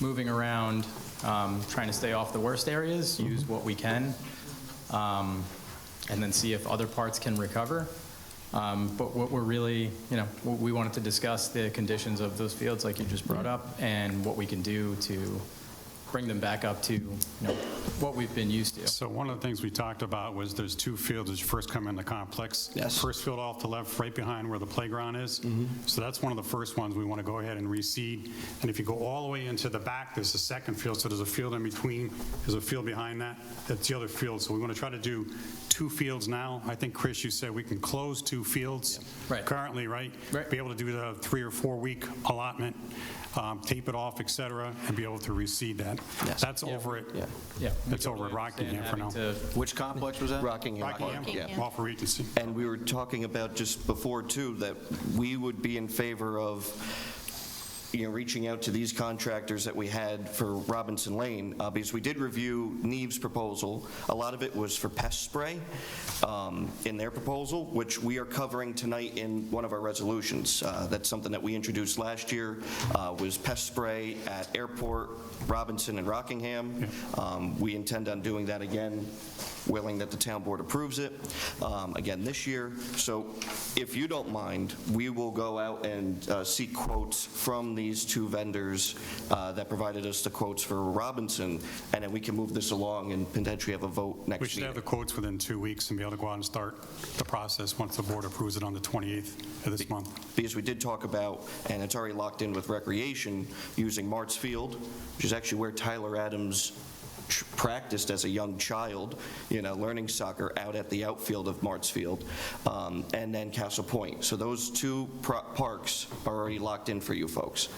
moving around, trying to stay off the worst areas, use what we can, and then see if other parts can recover. But what we're really, we wanted to discuss the conditions of those fields like you just brought up, and what we can do to bring them back up to, what we've been used to. So one of the things we talked about was there's 2 fields as you first come in the complex. Yes. First field off the left, right behind where the playground is. So that's one of the first ones we want to go ahead and reseed. And if you go all the way into the back, there's a second field, so there's a field in between, there's a field behind that, that's the other field. So we want to try to do 2 fields now. I think, Chris, you said we can close 2 fields Right. currently, right? Right. Be able to do the 3 or 4 week allotment, tape it off, et cetera, and be able to reseed that. Yes. That's over it. Yeah. It's over at Rockingham for now. Which complex was that? Rockingham Park, Rockingham, yeah. off of Regency. And we were talking about just before, too, that we would be in favor of, reaching out to these contractors that we had for Robinson Lane, because we did review Neve's proposal. A lot of it was for pest spray in their proposal, which we are covering tonight in one of our resolutions. That's something that we introduced last year, was pest spray at Airport, Robinson, and Rockingham. We intend on doing that again, willing that the town board approves it, again this year. So if you don't mind, we will go out and seek quotes from these 2 vendors that provided us the quotes for Robinson, and then we can move this along and potentially have a vote next We should have the meeting. quotes within 2 weeks and be able to go out and start the process once the board approves it on the 28th of this month. Because we did talk about, and it's already locked in with Recreation, using Mart's Field, which is actually where Tyler Adams practiced as a young child, learning soccer out at the outfield of Mart's Field, and then Castle Point. So those 2 parks are already locked in for you folks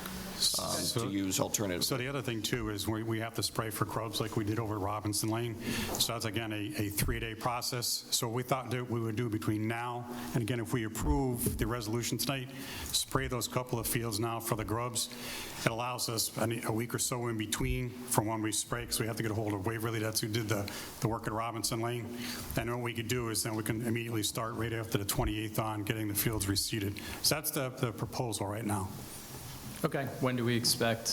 to use alternatives. So the other thing, too, is we have to spray for grubs like we did over at Robinson Lane. So that's, again, a 3-day process. So we thought that we would do between now, and again, if we approve the resolution tonight, spray those couple of fields now for the grubs. It allows us a week or so in between from when we spray, because we have to get a hold of Waverly, that's who did the work at Robinson Lane. And what we could do is then we can immediately start right after the 28th on getting the fields reseeded. So that's the proposal right now. Okay, when do we expect,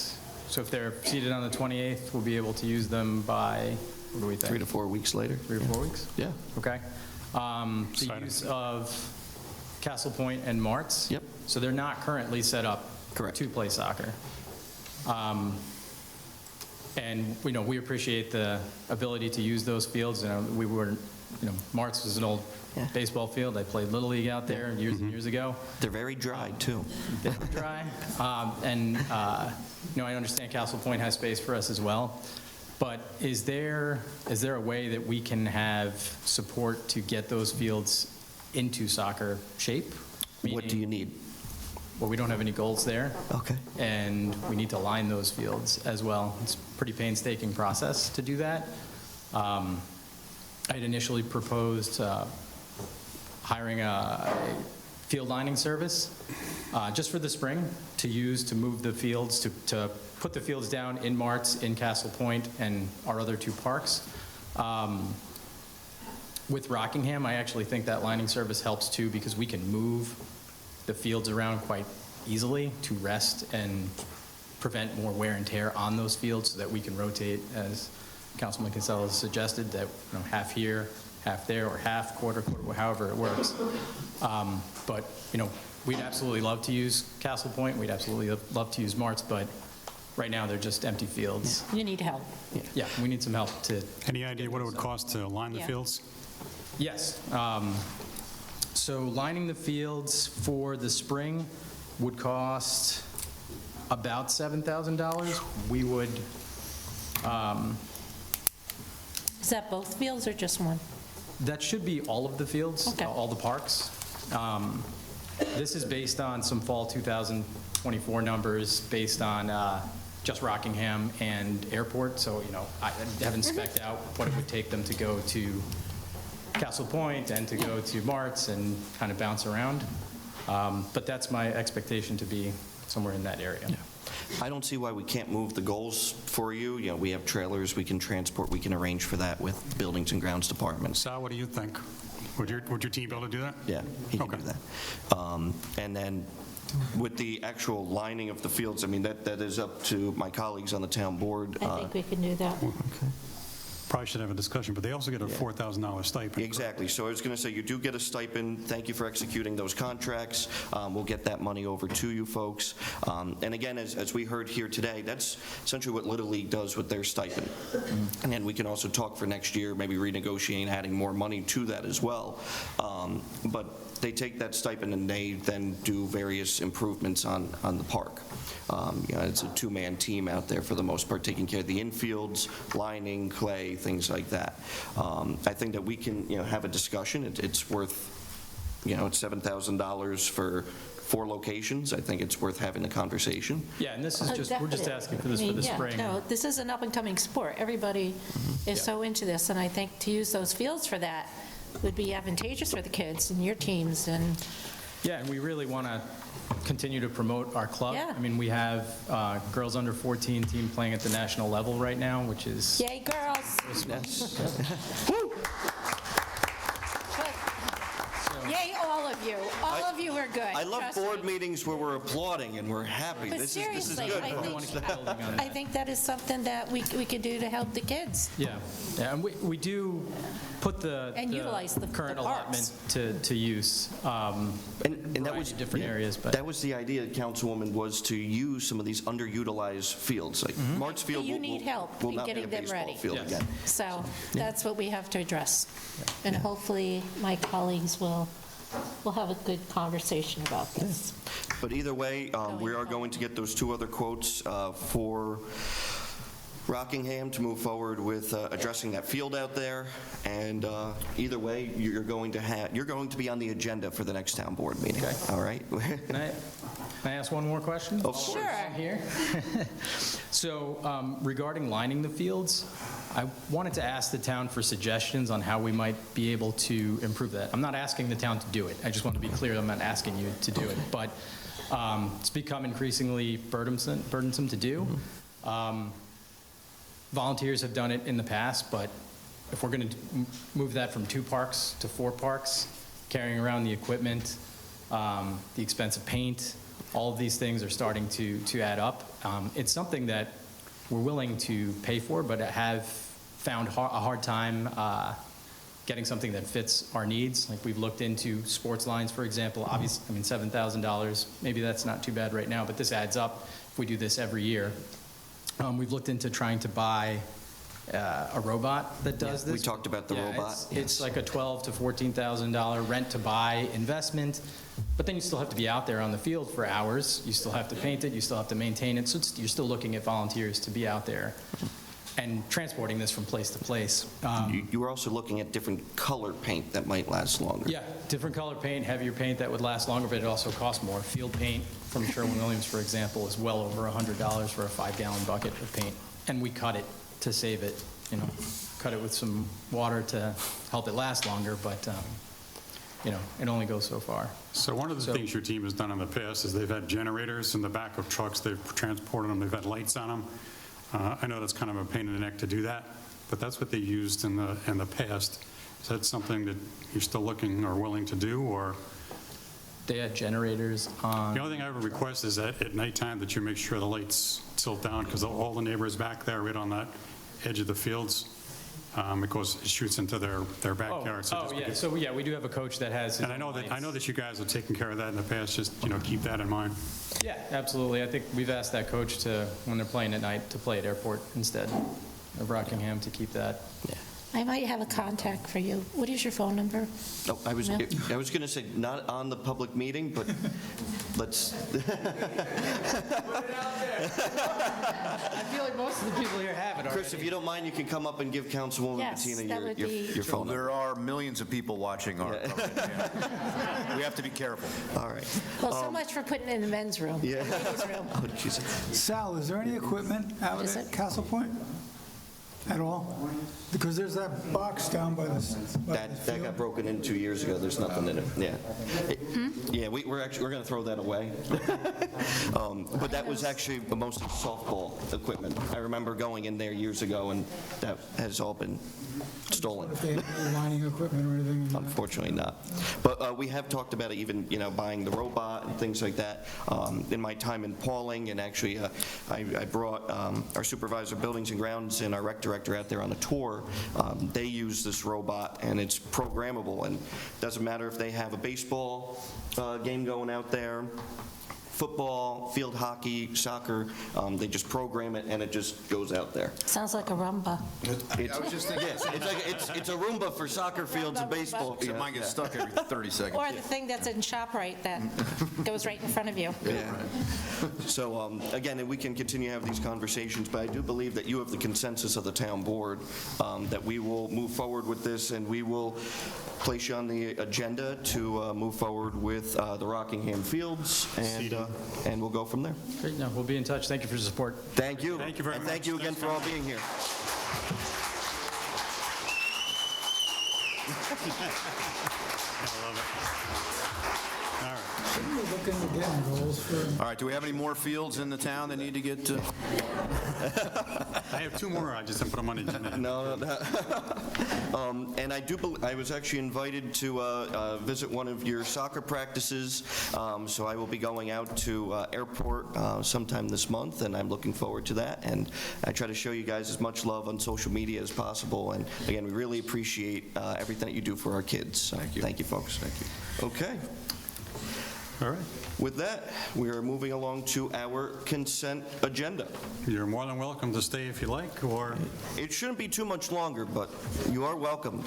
so if they're seated on the 28th, we'll be able to use them by, what do we think? 3 to 4 weeks later. 3 or 4 weeks? Yeah. Okay. The Exciting. use of Castle Point and Mart's? Yep. So they're not currently set up Correct. to play soccer. And, we appreciate the ability to use those fields. We were, Mart's was an old Yeah. baseball field. I played Little League out there years and years ago. They're very dry, too. Dry. I understand Castle Point has space for us as well. But is there a way that we can have support to get those fields into soccer shape? What do you need? Well, we don't have any goals there. Okay. And we need to line those fields as well. It's a pretty painstaking process to do that. I had initially proposed hiring a field lining service just for the spring to use to move the fields, to put the fields down in Mart's, in Castle Point, and our other 2 parks. With Rockingham, I actually think that lining service helps too, because we can move the fields around quite easily to rest and prevent more wear and tear on those fields, so that we can rotate, as Councilman Kinsella suggested, that half here, half there, or half, quarter, however it works. But, we'd absolutely love to use Castle Point. We'd absolutely love to use Mart's, but right now they're just empty fields. You need help. Yeah, we need some help to. Any idea what it would cost to line the Yeah. fields? Yes. So lining the fields for the spring would cost about $7,000. We would, Is that both fields or just one? that should be all of the fields, Okay. all the parks. This is based on some fall 2024 numbers, based on just Rockingham and Airport, so, I haven't spec'd out what it would take them to go to Castle Point and to go to Martz and kind of bounce around. But that's my expectation to be somewhere in that area. I don't see why we can't move the goals for you. You know, we have trailers we can transport, we can arrange for that with Buildings and Grounds Departments. Sal, what do you think? Would your team be able to do that? Yeah, he can Okay. do that. And then with the actual lining of the fields, I mean, that is up to my colleagues on the town board. I think we can do that. Probably should have a discussion, but they also get a $4,000 stipend. Exactly. So I was going to say, you do get a stipend. Thank you for executing those contracts. We'll get that money over to you folks. And again, as we heard here today, that's essentially what Little League does with their stipend. And then we can also talk for next year, maybe renegotiate adding more money to that as well. But they take that stipend and they then do various improvements on the park. It's a two-man team out there for the most part, taking care of the infields, lining, clay, things like that. I think that we can, have a discussion. It's worth, it's $7,000 for 4 locations. I think it's worth having a conversation. Yeah, and this is Oh, just, we're just definitely. asking for this I for mean, the yeah, spring. No, this is an up-and-coming sport. Everybody is so into this, and I think to use those fields for that would be advantageous for the kids and your teams, and Yeah, and we really want to continue to promote our club. Yeah. I mean, we have girls under 14 team playing at the national level right now, which is, yay, girls! Yay, all of you. All of you are good. I love trust board me. meetings where we're applauding and we're happy. But This is seriously, good. I we want to think, keep building on I that. think that is something that we could do to help the kids. Yeah, and we do put the And utilize the current parks. allotment to use. And that variety was of different yeah, areas, but- that was the idea, Councilwoman, was to use some of these underutilized fields, like Mart's Field. You will- need help will in not be a getting them baseball ready. field Yes. again. So that's what we have to address. And hopefully, my colleagues will have a good conversation about this. But either way, we are going to get those 2 other quotes for Rockingham to move forward with addressing that field out there. And either way, you're going to be on the agenda for the next town board meeting. Okay. All right? Can I ask one more question? Of course. Sure. Here. So regarding lining the fields, I wanted to ask the town for suggestions on how we might be able to improve that. I'm not asking the town to do it. I just want to be clear, I'm not asking you to do it. But it's become increasingly burdensome to do. Volunteers have done it in the past, but if we're going to move that from 2 parks to 4 parks, carrying around the equipment, the expense of paint, all of these things are starting to add up. It's something that we're willing to pay for, but have found a hard time getting something that fits our needs. Like, we've looked into sports lines, for example. Obviously, I mean, $7,000, maybe that's not too bad right now, but this adds up if we do this every year. We've looked into trying to buy a robot that does Yeah, this. we talked about the robot, It's yes. like a $12,000 to $14,000 rent-to-buy investment, but then you still have to be out there on the field for hours. You still have to paint it, you still have to maintain it, so you're still looking at volunteers to be out there and transporting this from place to place. You were also looking at different color paint that might last longer. Yeah, different color paint, heavier paint that would last longer, but it also costs more. Field paint from Sherwin-Williams, for example, is well over $100 for a 5-gallon bucket of paint, and we cut it to save it, cut it with some water to help it last longer, but, it only goes so far. So one of the things your team has done in the past is they've had generators in the back of trucks, they've transported them, they've had lights on them. I know that's kind of a pain in the neck to do that, but that's what they used in the past. Is that something that you're still looking or willing to do, or? They had generators on. The only thing I would request is that at nighttime that you make sure the lights tilt down, because all the neighbors back there, right on that edge of the fields, it shoots into their backyard. We do have a coach that has his And I know own lights. that you guys have taken care of that in the past, just, keep that in mind. Yeah, absolutely. I think we've asked that coach to, when they're playing at night, to play at Airport instead of Rockingham, to keep that. I might have a contact for you. What is your phone number? No, I was No? going to say, not on the public meeting, but let's, I feel like most of the people here have it already. Chris, if you don't mind, you can come up and give Councilwoman Yes, Bettina that would your be- phone number. There are millions of people watching our program. We have to be careful. All right. Well, so much for putting it in the men's room. Yeah. Ladies' room. Oh, Jesus. Sal, is there any equipment out Is at it? Castle Point at all? Because there's that box down by the That got field. broken in 2 years ago. There's nothing in it. Yeah. Yeah, we're going to throw that away. But that was actually mostly softball equipment. I remember going in there years ago, and that has all been stolen. If they have any lining equipment or anything. in there. Unfortunately not. But we have talked about it, even, buying the robot and things like that. In my time in Pauling, and actually, I brought our supervisor of buildings and grounds and our rec director out there on a tour. They use this robot, and it's programmable, and doesn't matter if they have a baseball game going out there, football, field hockey, soccer, they just program it, and it just goes out there. Sounds like a rumba. I was just thinking. It's a Roomba for soccer fields and baseball. Except mine gets stuck every 30 seconds. Or the thing that's in ShopRite that goes right in front of you. Yeah. So, again, and we can continue to have these conversations, but I do believe that you have the consensus of the town board, that we will move forward with this, and we will place you on the agenda to move forward with the Rockingham Fields, and we'll go from there. Great, no, we'll be in touch. Thank you for your support. Thank you. Thank you very And thank much. you again for all being here. I love it. All right. Shouldn't we look into getting goals for, All right, do we have any more fields in the town that need to get to? I have two more, I just didn't put them on the agenda. No. And I was actually invited to visit one of your soccer practices, so I will be going out to Airport sometime this month, and I'm looking forward to that. And I try to show you guys as much love on social media as possible. And again, we really appreciate everything that you do for our kids. So Thank you. Thank you, folks. Thank you. Okay. All right. With that, we are moving along to our consent agenda. You're more than welcome to stay if you like, or It shouldn't be too much longer, but you are welcome.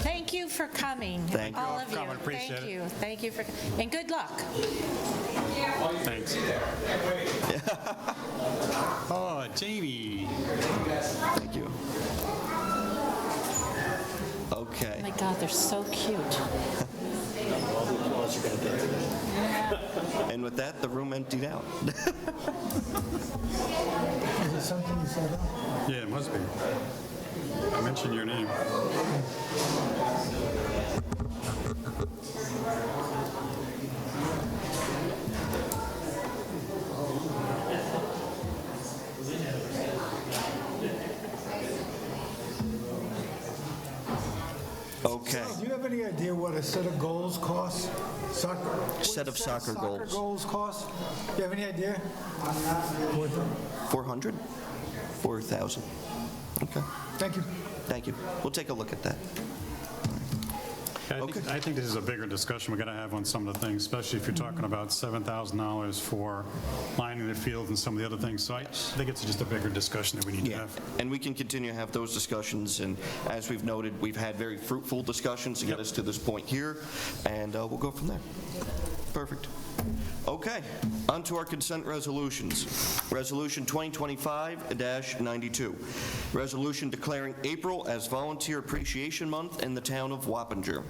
Thank you for coming. Thank you. All of you. Coming, appreciate Thank it. you. Thank you for, and good luck. thanks. Oh, Jamie. Thank you. Oh Okay. my God, they're so cute. And with that, the room emptied out. is it something you set up? Yeah, it must be. I mentioned your name. Okay. Do you have any idea what a set of goals costs? Set of soccer goals. Soccer goals cost? Do you have any idea? What the- 400? 4,000. Okay. Thank you. Thank you. We'll take a look at that. I think this is a bigger discussion we got to have on some of the things, especially if you're talking about $7,000 for lining the field and some of the other things. So I think it's just a bigger discussion that we need to Yeah, have. and we can continue to have those discussions, and as we've noted, we've had very fruitful discussions to get us to this point here, and we'll go from there. Perfect. Okay, on to our consent resolutions. Resolution 2025-92, resolution declaring April as Volunteer Appreciation Month in the town of Wappinger.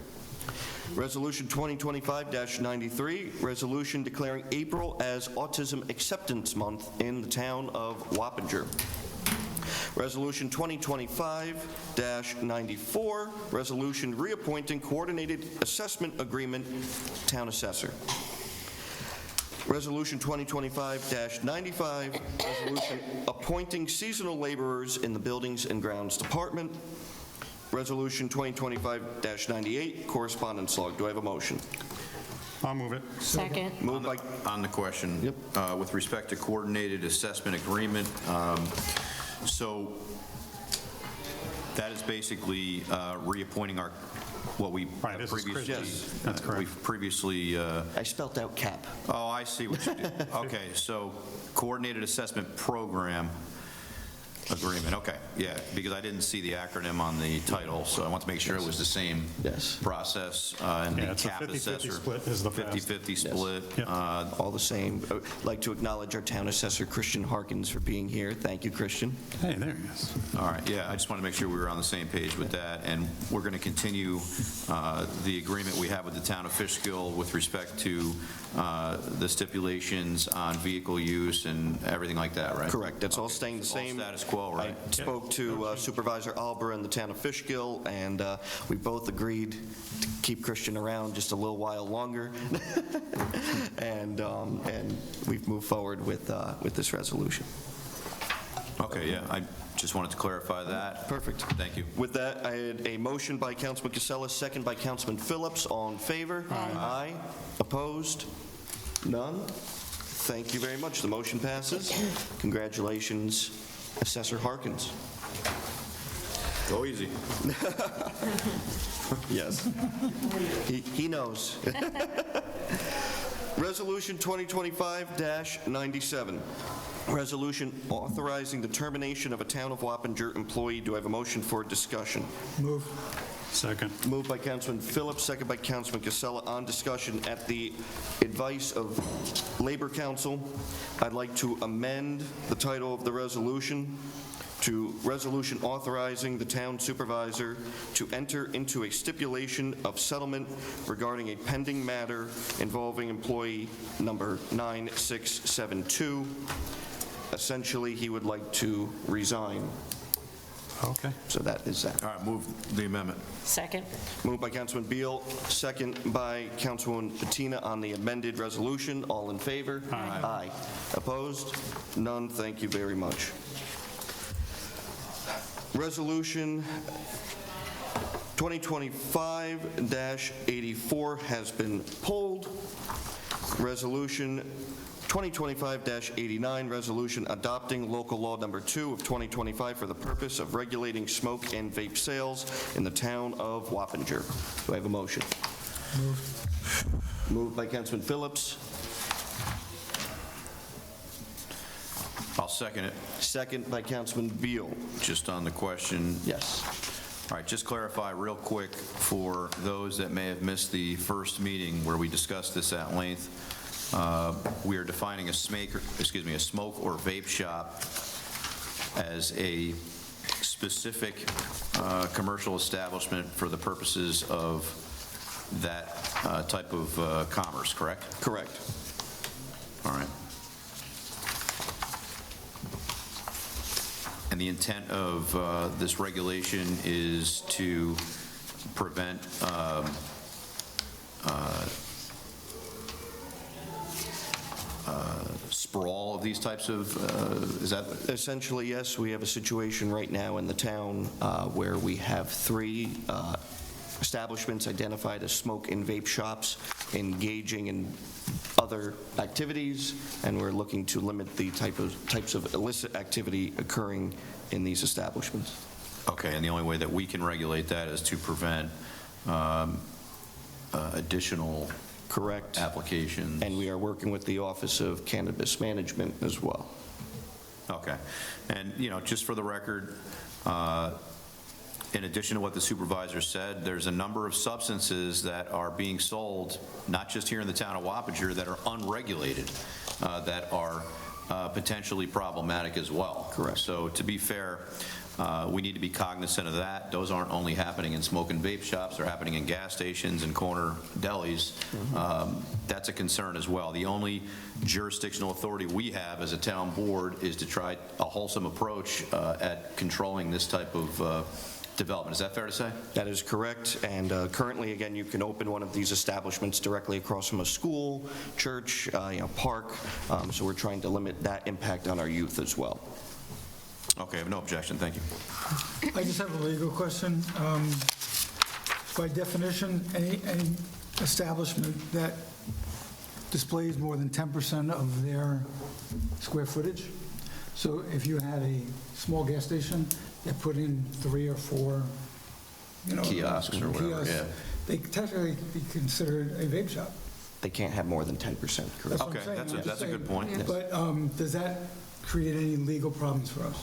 Resolution 2025-93, resolution declaring April as Autism Acceptance Month in the town of Wappinger. Resolution 2025-94, resolution reappointing Coordinated Assessment Agreement Town Assessor. Resolution 2025-95, resolution appointing seasonal laborers in the Buildings and Grounds Department. Resolution 2025-98, correspondence log. Do I have a motion? I'll move it. Second. Moved by, On the question, with respect to coordinated assessment agreement, so that is basically reappointing what we Right, this is previously. Chris. Yes, that's correct. We've previously, I spelt out cap. oh, I see what you did. Okay, so coordinated assessment program. agreement, okay, yeah, because I didn't see the acronym on the title, so I want to make sure it was the same Yes. process. And Yeah, the it's a cap 50-50 assessor. split is the fast. 50-50 split. Yep. All the same. I'd like to acknowledge our town assessor, Christian Harkins, for being here. Thank you, Christian. Hey, there he is. All right, yeah, I just want to make sure we were on the same page with that, and we're going to continue the agreement we have with the town of Fishkill with respect to the stipulations on vehicle use and everything like that, right? Correct. That's all staying the same. All status quo, right? I spoke to Supervisor Albra in the town of Fishkill, and we both agreed to keep Christian around just a little while longer. And we've moved forward with this resolution. Okay, yeah, I just wanted to clarify that. Perfect. Thank you. With that, I had a motion by Councilman Casella, second by Councilman Phillips. All in favor? Aye. Opposed? None? Thank you very much. The motion passes. Congratulations, Assessor Harkins. Go easy. Yes. He knows. Resolution 2025-97. Resolution authorizing the termination of a Town of Wappinger employee. Do I have a motion for discussion? Move. Second. Moved by Councilman Phillips, second by Councilman Casella. On discussion, at the advice of Labor Council, I'd like to amend the title of the resolution to Resolution Authorizing the Town Supervisor to enter into a stipulation of settlement regarding a pending matter involving employee number 9672. Essentially, he would like to resign. Okay. So that is that. All right, move the amendment. Second. Moved by Councilman Beal, second by Councilwoman Bettina on the amended resolution. All in favor? Aye. Aye. Opposed? None. Thank you very much. Resolution 2025-84 has been pulled. Resolution 2025-89, resolution adopting local law number 2 of 2025 for the purpose of regulating smoke and vape sales in the town of Wappinger. Do I have a motion? Moved by Councilman Phillips, I'll second it. second by Councilman Beal. Just on the question. Yes. All right, just clarify real quick for those that may have missed the first meeting where we discussed this at length. We are defining a smoke or vape shop as a specific commercial establishment for the purposes of that type of commerce, correct? Correct. All right. And the intent of this regulation is to prevent sprawl of these types of, is that? Essentially, yes. We have a situation right now in the town where we have 3 establishments identified as smoke and vape shops engaging in other activities, and we're looking to limit the types of illicit activity occurring in these establishments. Okay, and the only way that we can regulate that is to prevent additional Correct. applications. And we are working with the Office of Cannabis Management as well. Okay. And, just for the record, in addition to what the supervisor said, there's a number of substances that are being sold, not just here in the town of Wappinger, that are unregulated, that are potentially problematic as well. Correct. So to be fair, we need to be cognizant of that. Those aren't only happening in smoke and vape shops, they're happening in gas stations and corner delis. That's a concern as well. The only jurisdictional authority we have as a town board is to try a wholesome approach at controlling this type of development. Is that fair to say? That is correct. And currently, again, you can open one of these establishments directly across from a school, church, park. So we're trying to limit that impact on our youth as well. Okay, I have no objection. Thank you. I just have a legal question. By definition, any establishment that displays more than 10% of their square footage, so if you had a small gas station that put in 3 or 4, Kiosks or whatever, kiosks, yeah. they technically be considered a vape shop. They can't have more than 10%, correct? That's what I'm Okay, saying. that's I'm a just good saying. point. But does that create any legal problems for us?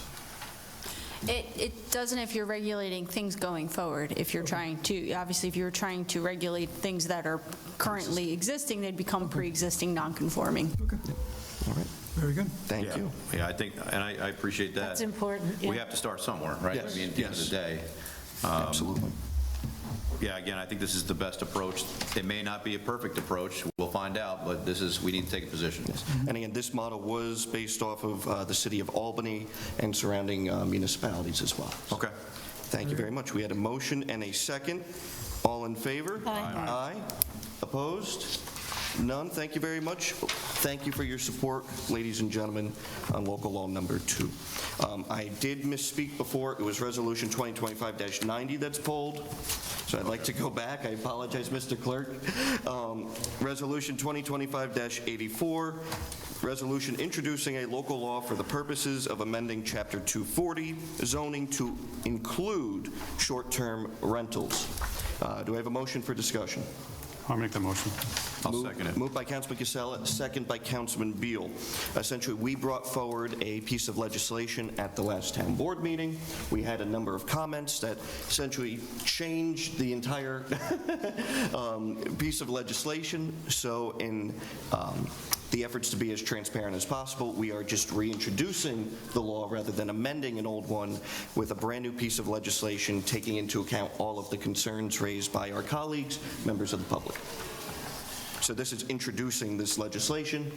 It doesn't if you're regulating things going forward. If you're trying to, obviously, if you're trying to regulate things that are currently existing, they'd become pre-existing non-conforming. All right, Very good. thank you. Yeah, I think, and I appreciate that. That's important, We yeah. have to start somewhere, right? Yes, I mean, at the end of the day. Absolutely. Yeah, again, I think this is the best approach. It may not be a perfect approach, we'll find out, but we need to take a position. And again, this model was based off of the city of Albany and surrounding municipalities as well. Okay. Thank you very much. We had a motion and a second. All in favor? Aye. Aye. Opposed? None. Thank you very much. Thank you for your support, ladies and gentlemen, on local law number 2. I did misspeak before. It was Resolution 2025-90 that's pulled. So I'd like to go back. I apologize, Mr. Clerk. Resolution 2025-84, resolution introducing a local law for the purposes of amending Chapter 240 zoning to include short-term rentals. Do I have a motion for discussion? I'll make the motion. I'll second it. Moved by Councilman Casella, second by Councilman Beal. Essentially, we brought forward a piece of legislation at the last town board meeting. We had a number of comments that essentially changed the entire piece of legislation. So in the efforts to be as transparent as possible, we are just reintroducing the law rather than amending an old one with a brand-new piece of legislation taking into account all of the concerns raised by our colleagues, members of the public. So this is introducing this legislation,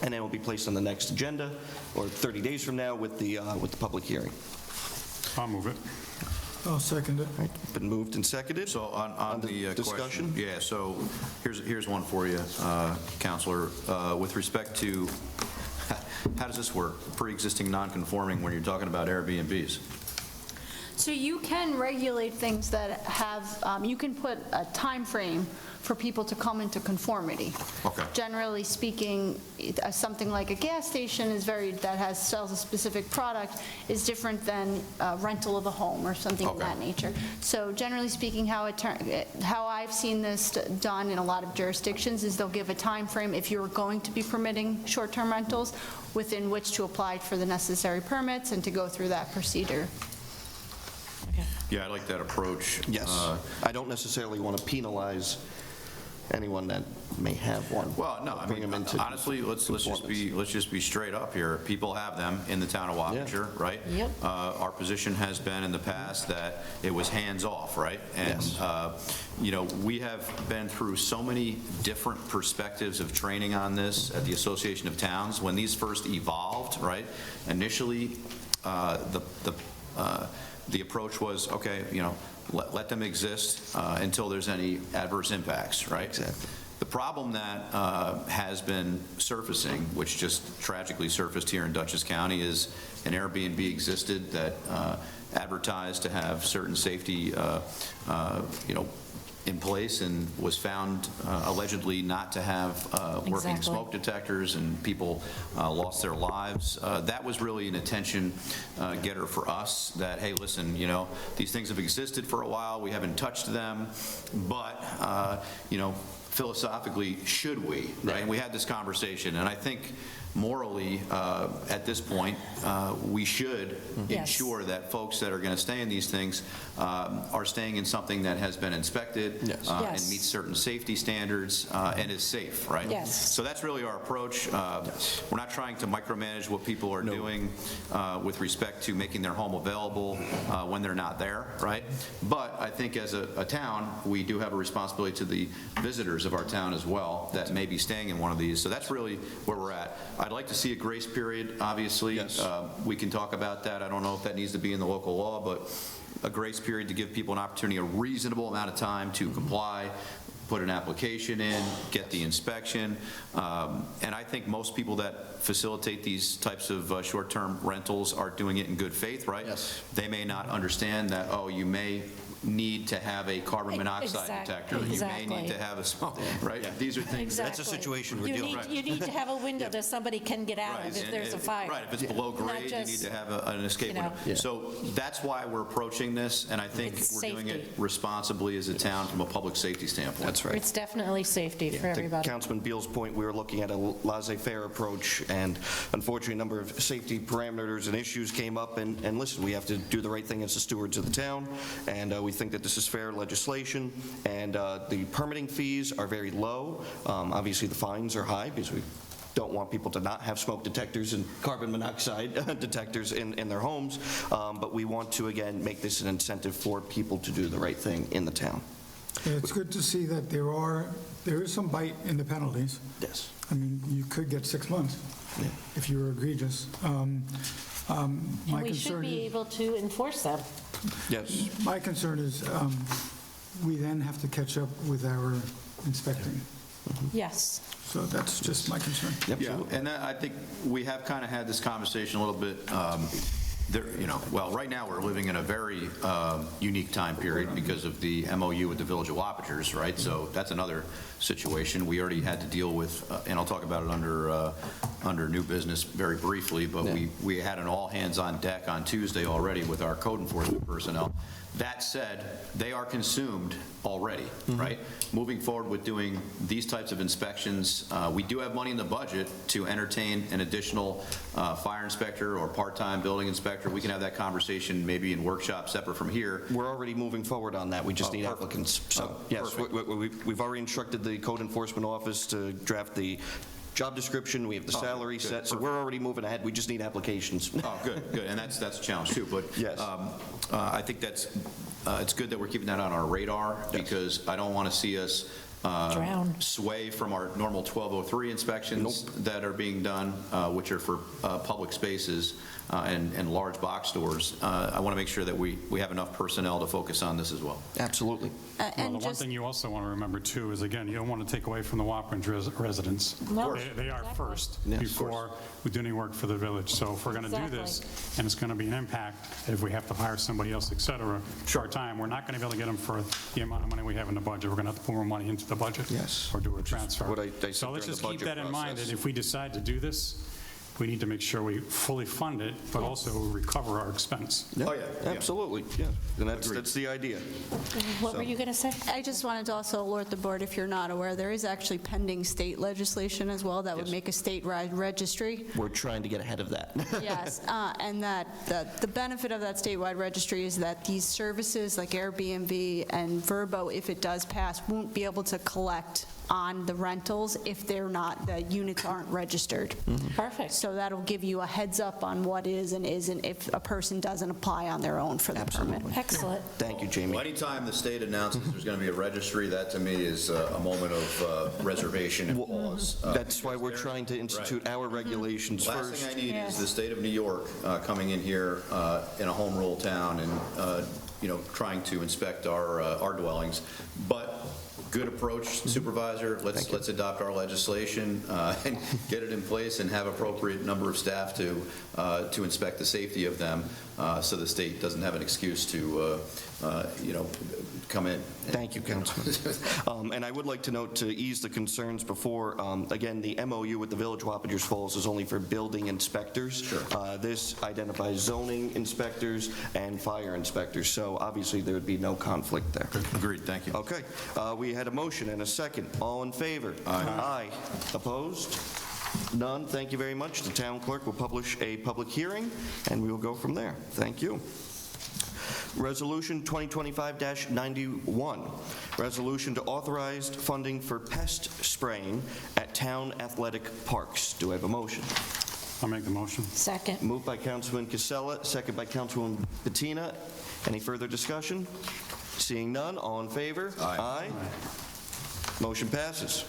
and it will be placed on the next agenda, or 30 days from now, with the public hearing. I'll move it. I'll second it. All right, been moved and seconded. So on the discussion? question, yeah, so here's one for you, Counselor. With respect to, how does this work? Pre-existing non-conforming when you're talking about Airbnbs? So you can regulate things that have, you can put a time frame for people to come into conformity. Okay. Generally speaking, something like a gas station sells a specific product is different than rental of a home or something of Okay. that nature. So generally speaking, how I've seen this done in a lot of jurisdictions is they'll give a time frame if you're going to be permitting short-term rentals within which to apply for the necessary permits and to go through that procedure. Yeah, I like that approach. Yes. I don't necessarily want to penalize anyone that may have one. Well, no, I Bring mean, them into honestly, let's just be straight up here. People have them in the town of Wappinger, right? Yep. Our position has been in the past that it was hands-off, right? And, Yes. We have been through so many different perspectives of training on this at the Association of Towns. When these first evolved, right, initially, the approach was, okay, let them exist until there's any adverse impacts, right? Exactly. The problem that has been surfacing, which just tragically surfaced here in Dutchess County, is an Airbnb existed that advertised to have certain safety, in place, and was found allegedly not to have working Exactly. smoke detectors, and people lost their lives. That was really an attention getter for us, that, hey, listen, these things have existed for a while, we haven't touched them, but, philosophically, should we? Right? And we had this conversation, and I think morally, at this point, we should Yes. ensure that folks that are going to stay in these things are staying in something that has been inspected Yes. and Yes. meets certain safety standards and is safe, right? Yes. So that's really our approach. We're not trying to micromanage what people are doing with respect to making their home available when they're not there, right? But I think as a town, we do have a responsibility to the visitors of our town as well that may be staying in one of these. So that's really where we're at. I'd like to see a grace period, obviously. Yes. We can talk about that. I don't know if that needs to be in the local law, but a grace period to give people an opportunity, a reasonable amount of time to comply, put an application in, get the inspection. And I think most people that facilitate these types of short-term rentals are doing it in good faith, right? Yes. They may not understand that, you may need to have a carbon monoxide detector. You may Exactly. need to have a smoke, right? These are things. Exactly. That's a situation we're You dealing need- with. You need to have a window that somebody can get out of if And- there's a fire. Right, if it's below Not grade, you need just, to have an escape you know. window. So that's why we're approaching this, and I think It's we're doing it safety. responsibly as a town from a public safety standpoint. That's right. It's definitely safety for To everybody. Councilman Beal's point, we were looking at a laissez-faire approach, and unfortunately, a number of safety parameters and issues came up, and listen, we have to do the right thing as the stewards of the town, and we think that this is fair legislation, and the permitting fees are very low. Obviously, the fines are high, because we don't want people to not have smoke detectors and carbon monoxide detectors in their homes, but we want to, again, make this an incentive for people to do the right thing in the town. Yeah, it's good to see that there is some bite in the penalties. Yes. I mean, you could get 6 months if you were egregious. My We should concern be is, able to enforce them. Yes. my concern is we then have to catch up with our inspecting. Yes. So that's just my concern. Yeah, and that, I think we have kind of had this conversation a little bit. Well, right now, we're living in a very unique time period because of the MOU with the Village of Wappingers, right? So that's another situation. We already had to deal with, and I'll talk about it under new business very briefly, but we had an all-hands-on-deck on Tuesday already with our code enforcement personnel. That said, they are consumed already, right? Moving forward with doing these types of inspections, we do have money in the budget to entertain an additional fire inspector or part-time building inspector. We can have that conversation maybe in workshops separate from here. We're already moving forward on that. We just need perfect. applicants. So, yes, we've already instructed the code enforcement office to draft the job description. We have the salary good, set, so perfect. we're already moving ahead. We just need applications. Oh, good, and that's a challenge too, but Yes. I think it's good that we're keeping that on our radar, because I don't want to see us Drown. sway from our normal 1203 inspections that are being done, which are for public spaces and large box stores. I want to make sure that we have enough personnel to focus on this as well. Absolutely. Well, the And one just, thing you also want to remember, too, is, again, you don't want to take away from the Wappingers residents. No. They are Exactly. first Yes, of before we do any work for the village. So if we're going to do this, and it's going to be an impact, if we have to hire somebody else, et cetera, short time, we're not going to be able to get them for the amount of money we have in the budget. We're going to have to put more money into the budget. Yes. Or do a transfer. what I said So let's during the just keep budget that in mind, process. that if we decide to do this, we need to make sure we fully fund it, but also recover our expense. Oh, yeah. Absolutely, yeah. And that's the idea. What were you going to say? I just wanted to also alert the board, if you're not aware, there is actually pending state legislation as well that would Yes. make a statewide registry. We're trying to get ahead of that. Yes, and that the benefit of that statewide registry is that these services like Airbnb and Vrbo, if it does pass, won't be able to collect on the rentals if the units aren't registered. Perfect. So that'll give you a heads up on what is and isn't if a person doesn't apply on their own for the permit. Excellent. Thank you, Jamie. Well, anytime the state announces there's going to be a registry, that to me is a moment of reservation and pause. That's why we're trying to institute our regulations Last first. thing I need Yes. is the state of New York coming in here in a home rule town and, trying to inspect our dwellings. But good approach, Supervisor. Let's adopt our legislation and get it in place and have appropriate number of staff to inspect the safety of them, so the state doesn't have an excuse to, come in. Thank you, Councilman. And I would like to note, to ease the concerns before, again, the MOU with the Village of Wappingers Falls is only for building inspectors. Sure. This identifies zoning inspectors and fire inspectors, so obviously there would be no conflict there. Agreed, thank you. Okay, we had a motion and a second. All in favor? Aye. Opposed? None. Thank you very much. The town clerk will publish a public hearing, and we will go from there. Thank you. Resolution 2025-91, resolution to authorize funding for pest spraying at town athletic parks. Do I have a motion? I'll make the motion. Second. Moved by Councilman Casella, second by Councilwoman Bettina. Any further discussion? Seeing none, all in favor? Aye. Motion passes.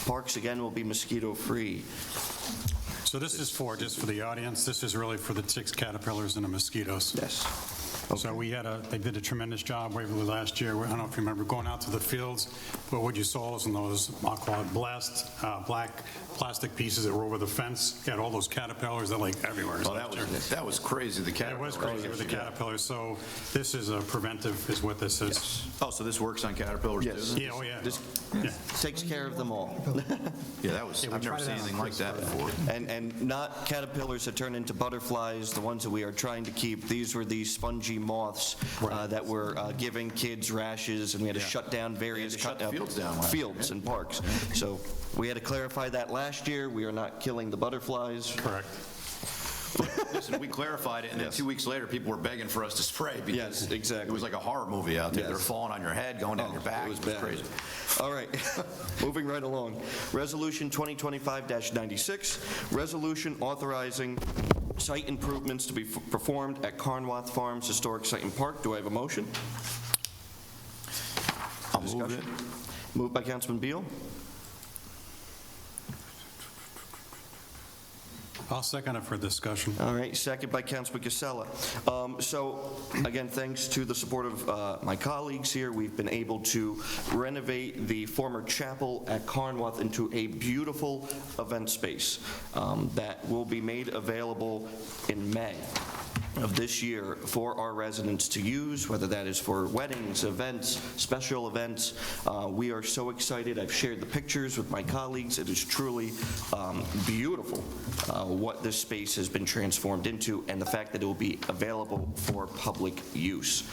Parks, again, will be mosquito-free. So this is just for the audience, this is really for the ticks, caterpillars, and the mosquitoes. Yes. So they did a tremendous job Waverly last year. I don't know if you remember going out to the fields, but what you saw was in those, I'll call it black plastic pieces that were over the fence. You had all those caterpillars that like everywhere. Oh, that was crazy, the It caterpillars. was crazy with the caterpillars. So this is a preventive, is what this is. Oh, so this works on caterpillars too? Yes. Yeah, oh, yeah. This Yeah. takes care of them all. Yeah, I've never seen anything like that before. And not caterpillars that turn into butterflies, the ones that we are trying to keep. These were these spongy moths that were giving kids rashes, and we had to shut down various shut the fields down last fields and parks. So we had to clarify that last year. We are not killing the butterflies. Correct. Listen, we clarified it, and then 2 weeks later, people were begging for us to spray because Yes, exactly. it was like a horror movie out there. Yes. They're falling on your head, going down your back. It was bad. crazy. All right, moving right along. Resolution 2025-96, resolution authorizing site improvements to be performed at Carnwath Farms Historic Site and Park. Do I have a motion? I'll move it. Moved by Councilman Beal. I'll second it for discussion. All right, second by Councilman Casella. So, again, thanks to the support of my colleagues here, we've been able to renovate the former chapel at Carnwath into a beautiful event space that will be made available in May of this year for our residents to use, whether that is for weddings, events, special events. We are so excited. I've shared the pictures with my colleagues. It is truly beautiful what this space has been transformed into, and the fact that it will be available for public use.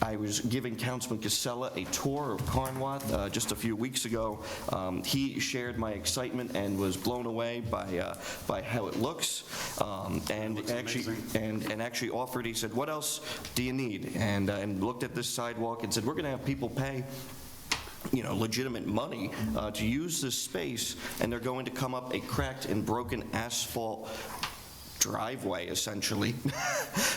I was giving Councilman Casella a tour of Carnwath just a few weeks ago. He shared my excitement and was blown away by how it looks, and actually offered. He said, "What else do you need?" And looked at this sidewalk and said, "We're going to have people pay legitimate money to use this space, and they're going to come up a cracked and broken asphalt driveway, essentially,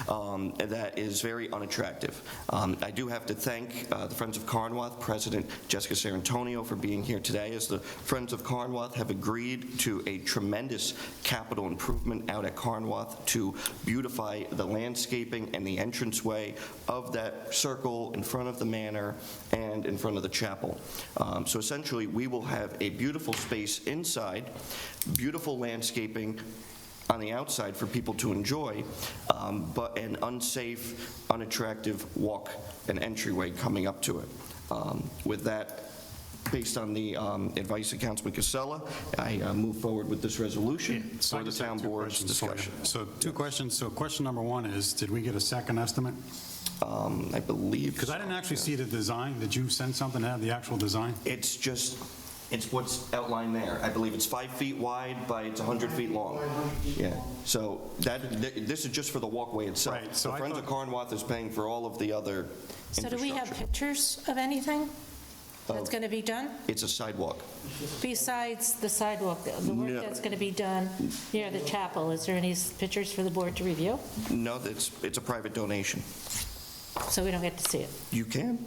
that is very unattractive." I do have to thank the Friends of Carnwath, President Jessica Sarantonio, for being here today, as the Friends of Carnwath have agreed to a tremendous capital improvement out at Carnwath to beautify the landscaping and the entranceway of that circle in front of the manor and in front of the chapel. So essentially, we will have a beautiful space inside, beautiful landscaping on the outside for people to enjoy, but an unsafe, unattractive walk and entryway coming up to it. With that, based on the advice of Councilman Casella, I move forward with this resolution So I for the just have town two board's questions for you. discussion. So 2 questions. So question number 1 is, did we get a second estimate? I believe. Because I didn't actually see the design. Did you send something that had the actual design? It's what's outlined there. I believe it's 5 feet wide by it's 100 feet long. Yeah. So this is just for the walkway itself. Right, so the I Friends of Carnwath is paying for all of the other So do we have infrastructure. pictures of anything that's going to be done? It's a sidewalk. Besides the sidewalk, the work No. that's going to be done near the chapel, is there any pictures for the board to review? No, it's a private donation. So we don't get to see it? You can.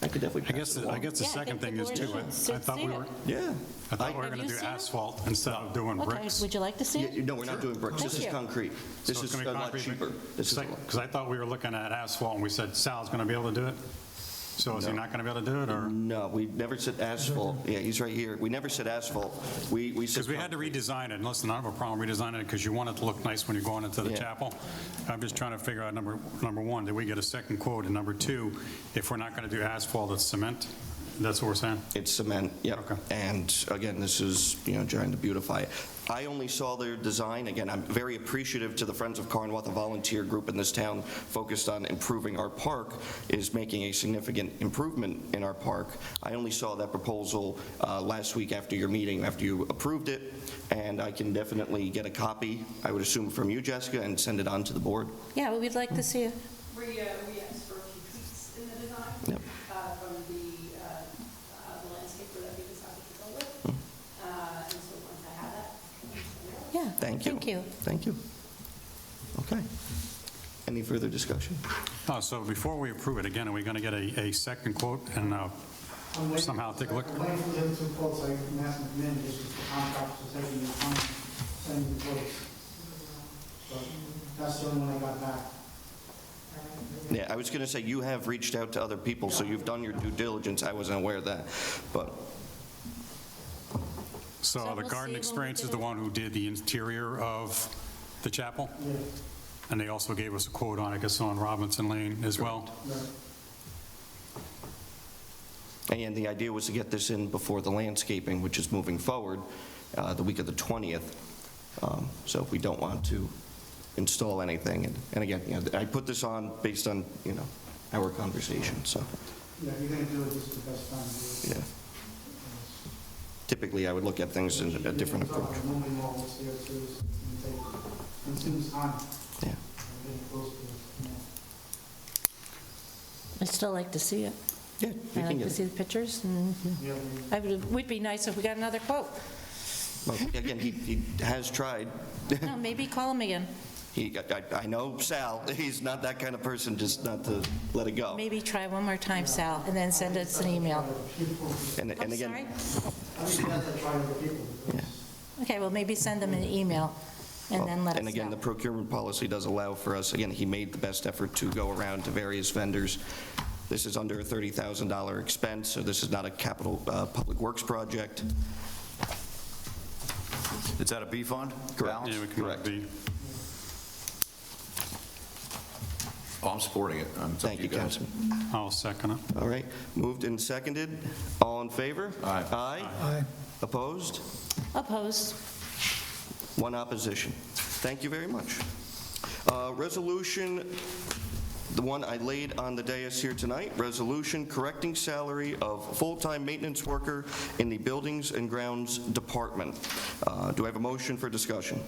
I could definitely I pass guess it the along. Yeah, I second think thing the is board too, should I thought see we were, it. Yeah. I thought we were Have going you to do seen it? asphalt instead of doing Okay, bricks. would you like to see Yeah, it? no, we're not doing bricks. This Thank is you. concrete. This So it's is gonna a be lot concrete, cheaper. This is a lot. Because I thought we were looking at asphalt, and we said Sal's going to be able to do it? So is he not going to be able to do it, or? No, we never said asphalt. Yeah, he's right here. We never said asphalt. We said. Because we had to redesign it, and listen, I don't have a problem redesigning it, because you want it to look nice when you're going into the Yeah. chapel. I'm just trying to figure out, number 1, did we get a second quote? And number 2, if we're not going to do asphalt, it's cement? That's what we're saying? It's cement, yep. Okay. And again, this is, trying to beautify it. I only saw their design. Again, I'm very appreciative to the Friends of Carnwath, a volunteer group in this town focused on improving our park, is making a significant improvement in our park. I only saw that proposal last week after your meeting, after you approved it, and I can definitely get a copy, I would assume from you, Jessica, and send it on to the board. Yeah, well, we'd like to see it. We asked for a few tweaks in the design Yep. from the landscaper that we decided to go with. And so once I have that, Yeah. Thank you. Thank you. Thank you. Okay. Any further discussion? So before we approve it, again, are we going to get a second quote and somehow take a look? I'm waiting for the other 2 quotes. I'm asking them in, just the contractors are taking the time, sending the quotes. So that's the only one I got back. Yeah, I was going to say, you have reached out to other people, so you've done your due diligence. I wasn't aware of that, but, So So the we'll see Garden when we Experience is get the it. one who did the interior of the chapel? And they also gave us a quote on, I guess, on Robinson Lane as well? and the idea was to get this in before the landscaping, which is moving forward, the week of the 20th. So we don't want to install anything. And again, I put this on based on, our conversation, so, Yeah, you're going to do it, this is the best time to do it. yeah. Typically, I would look at things in a different approach. Normally, more what's there too, is you take, consumes time. Yeah. Getting close to it, I'd still like to see it. Yeah, we I'd can like get to it. see the pictures, and it would be nice if we got another quote. Well, again, he has tried. No, maybe call him again. I know Sal, he's not that kind of person, just not to let it go. Maybe try one more time, Sal, and then send us an email. And I'm again, sorry? I think that's a try other people. Okay, well, maybe send them an email, and then let us know. and again, the procurement policy does allow for us, again, he made the best effort to go around to various vendors. This is under a $30,000 expense, so this is not a capital public works project. Is that a B fund? Correct. Balance? Yeah, we can Correct. be. Oh, I'm supporting it. It's up Thank to you, guys. Councilman. I'll second it. All right, moved and seconded. All in favor? Aye. Aye? Aye. Opposed? Opposed? One opposition. Thank you very much. Resolution, the one I laid on the dais here tonight, resolution correcting salary of full-time maintenance worker in the Buildings and Grounds Department. Do I have a motion for discussion?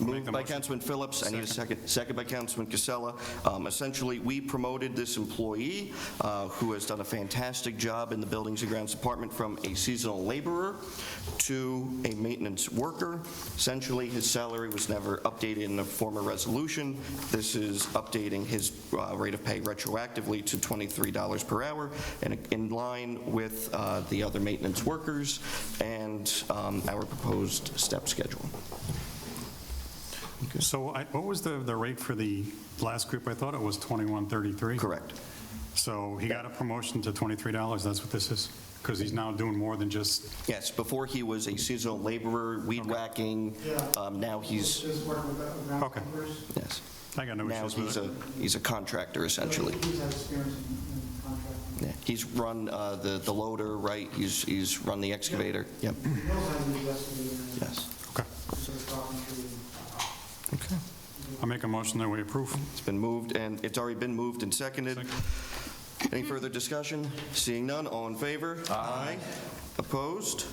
Moved the by motion. Councilman Phillips. I need a second. Second by Councilman Casella. Essentially, we promoted this employee who has done a fantastic job in the Buildings and Grounds Department from a seasonal laborer to a maintenance worker. Essentially, his salary was never updated in the former resolution. This is updating his rate of pay retroactively to $23 per hour, and in line with the other maintenance workers and our proposed step schedule. So what was the rate for the last group? I thought it was $21.33. Correct. So he got a promotion to $23, that's what this is? Because he's now doing more than just, Yes, before he was a seasonal laborer, weed whacking. Now he's, Just work with ground Okay. members. yes, I got no now issues with it. he's a contractor, essentially. He's had experience in contracting. Yeah, he's run the loader, right? He's run the excavator. Yep, He knows how to do excavating and yes. Okay. sort of carpentry. Okay. I'll make a motion that we approve. It's been moved, and it's already been moved and seconded. Any further discussion? Seeing none, all in favor? Aye. Opposed?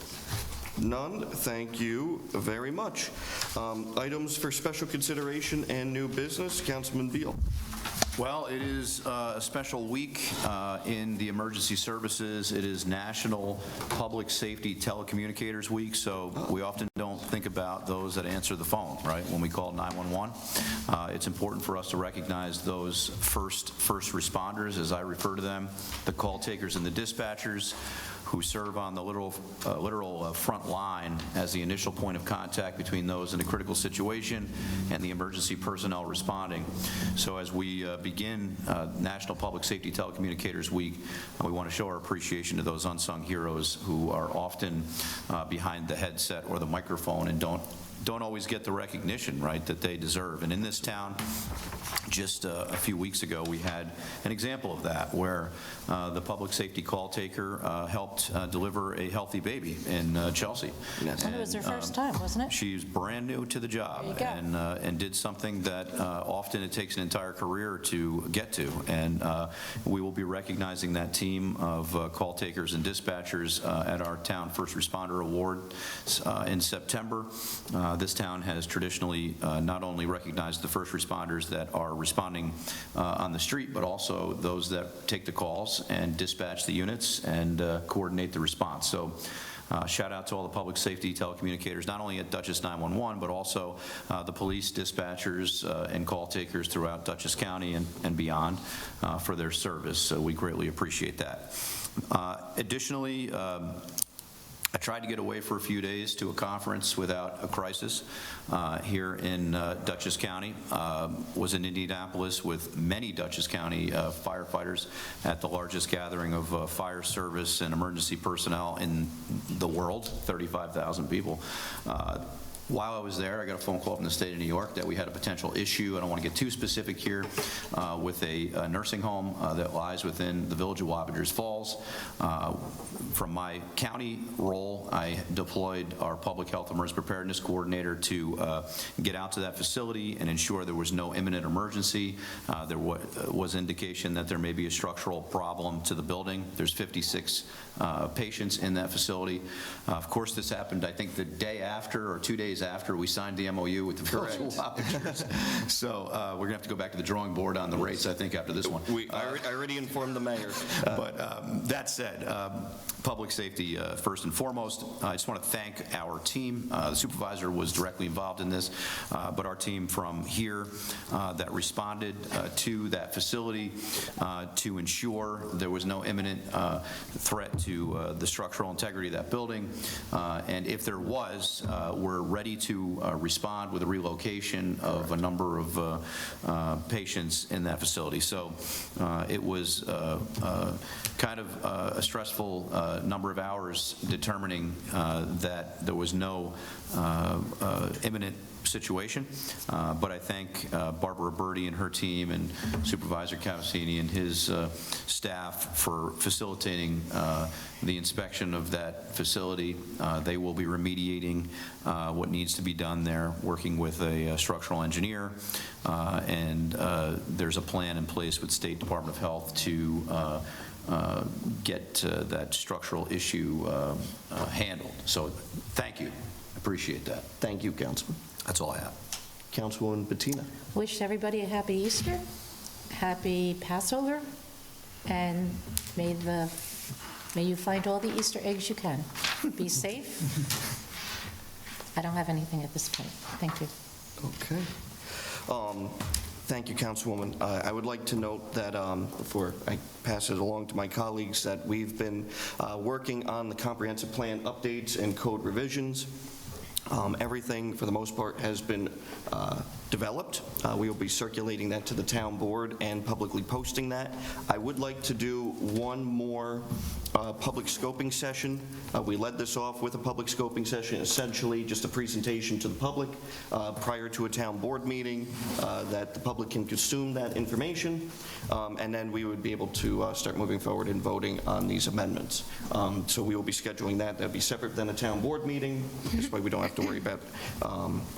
None. Thank you very much. Items for special consideration and new business, Councilman Beal. Well, it is a special week in the emergency services. It is National Public Safety Telecommunicators Week, so we often don't think about those that answer the phone, right, when we call 911. It's important for us to recognize those first responders, as I refer to them, the call takers and the dispatchers, who serve on the literal front line as the initial point of contact between those in a critical situation and the emergency personnel responding. So as we begin National Public Safety Telecommunicators Week, we want to show our appreciation to those unsung heroes who are often behind the headset or the microphone and don't always get the recognition, right, that they deserve. And in this town, just a few weeks ago, we had an example of that, where the public safety call taker helped deliver a healthy baby in Chelsea. Yes. And it was her first time, wasn't it? She's brand new to the job. There you go. And did something that often it takes an entire career to get to. And we will be recognizing that team of call takers and dispatchers at our Town First Responder Award in September. This town has traditionally not only recognized the first responders that are responding on the street, but also those that take the calls and dispatch the units and coordinate the response. So shout out to all the public safety telecommunicators, not only at Dutchess 911, but also the police dispatchers and call takers throughout Dutchess County and beyond for their service. So we greatly appreciate that. Additionally, I tried to get away for a few days to a conference without a crisis here in Dutchess County. Was in Indianapolis with many Dutchess County firefighters at the largest gathering of fire service and emergency personnel in the world, 35,000 people. While I was there, I got a phone call from the state of New York that we had a potential issue. I don't want to get too specific here, with a nursing home that lies within the village of Wappingers Falls. From my county role, I deployed our public health emergency preparedness coordinator to get out to that facility and ensure there was no imminent emergency. There was indication that there may be a structural problem to the building. There's 56 patients in that facility. Of course, this happened, I think, the day after or 2 days after we signed the MOU with the village of Wappingers. So we're going to have to go back to the drawing board on the rates, I think, after this one. I already informed the mayor. But that said, public safety first and foremost. I just want to thank our team. The supervisor was directly involved in this, but our team from here that responded to that facility to ensure there was no imminent threat to the structural integrity of that building. And if there was, we're ready to respond with a relocation of a number of patients in that facility. So it was kind of a stressful number of hours determining that there was no imminent situation, but I thank Barbara Birdie and her team and Supervisor Cavassini and his staff for facilitating the inspection of that facility. They will be remediating what needs to be done there, working with a structural engineer, and there's a plan in place with State Department of Health to get that structural issue handled. So thank you. I appreciate that. Thank you, Councilman. That's all I have. Councilwoman Bettina. Wish everybody a happy Easter, happy Passover, and may you find all the Easter eggs you can. Be safe. I don't have anything at this point. Thank you. Okay. Thank you, Councilwoman. I would like to note that, before I pass it along to my colleagues, that we've been working on the comprehensive plan updates and code revisions. Everything, for the most part, has been developed. We will be circulating that to the town board and publicly posting that. I would like to do one more public scoping session. We led this off with a public scoping session, essentially just a presentation to the public prior to a town board meeting that the public can consume that information, and then we would be able to start moving forward and voting on these amendments. So we will be scheduling that. That'll be separate than a town board meeting. This way we don't have to worry about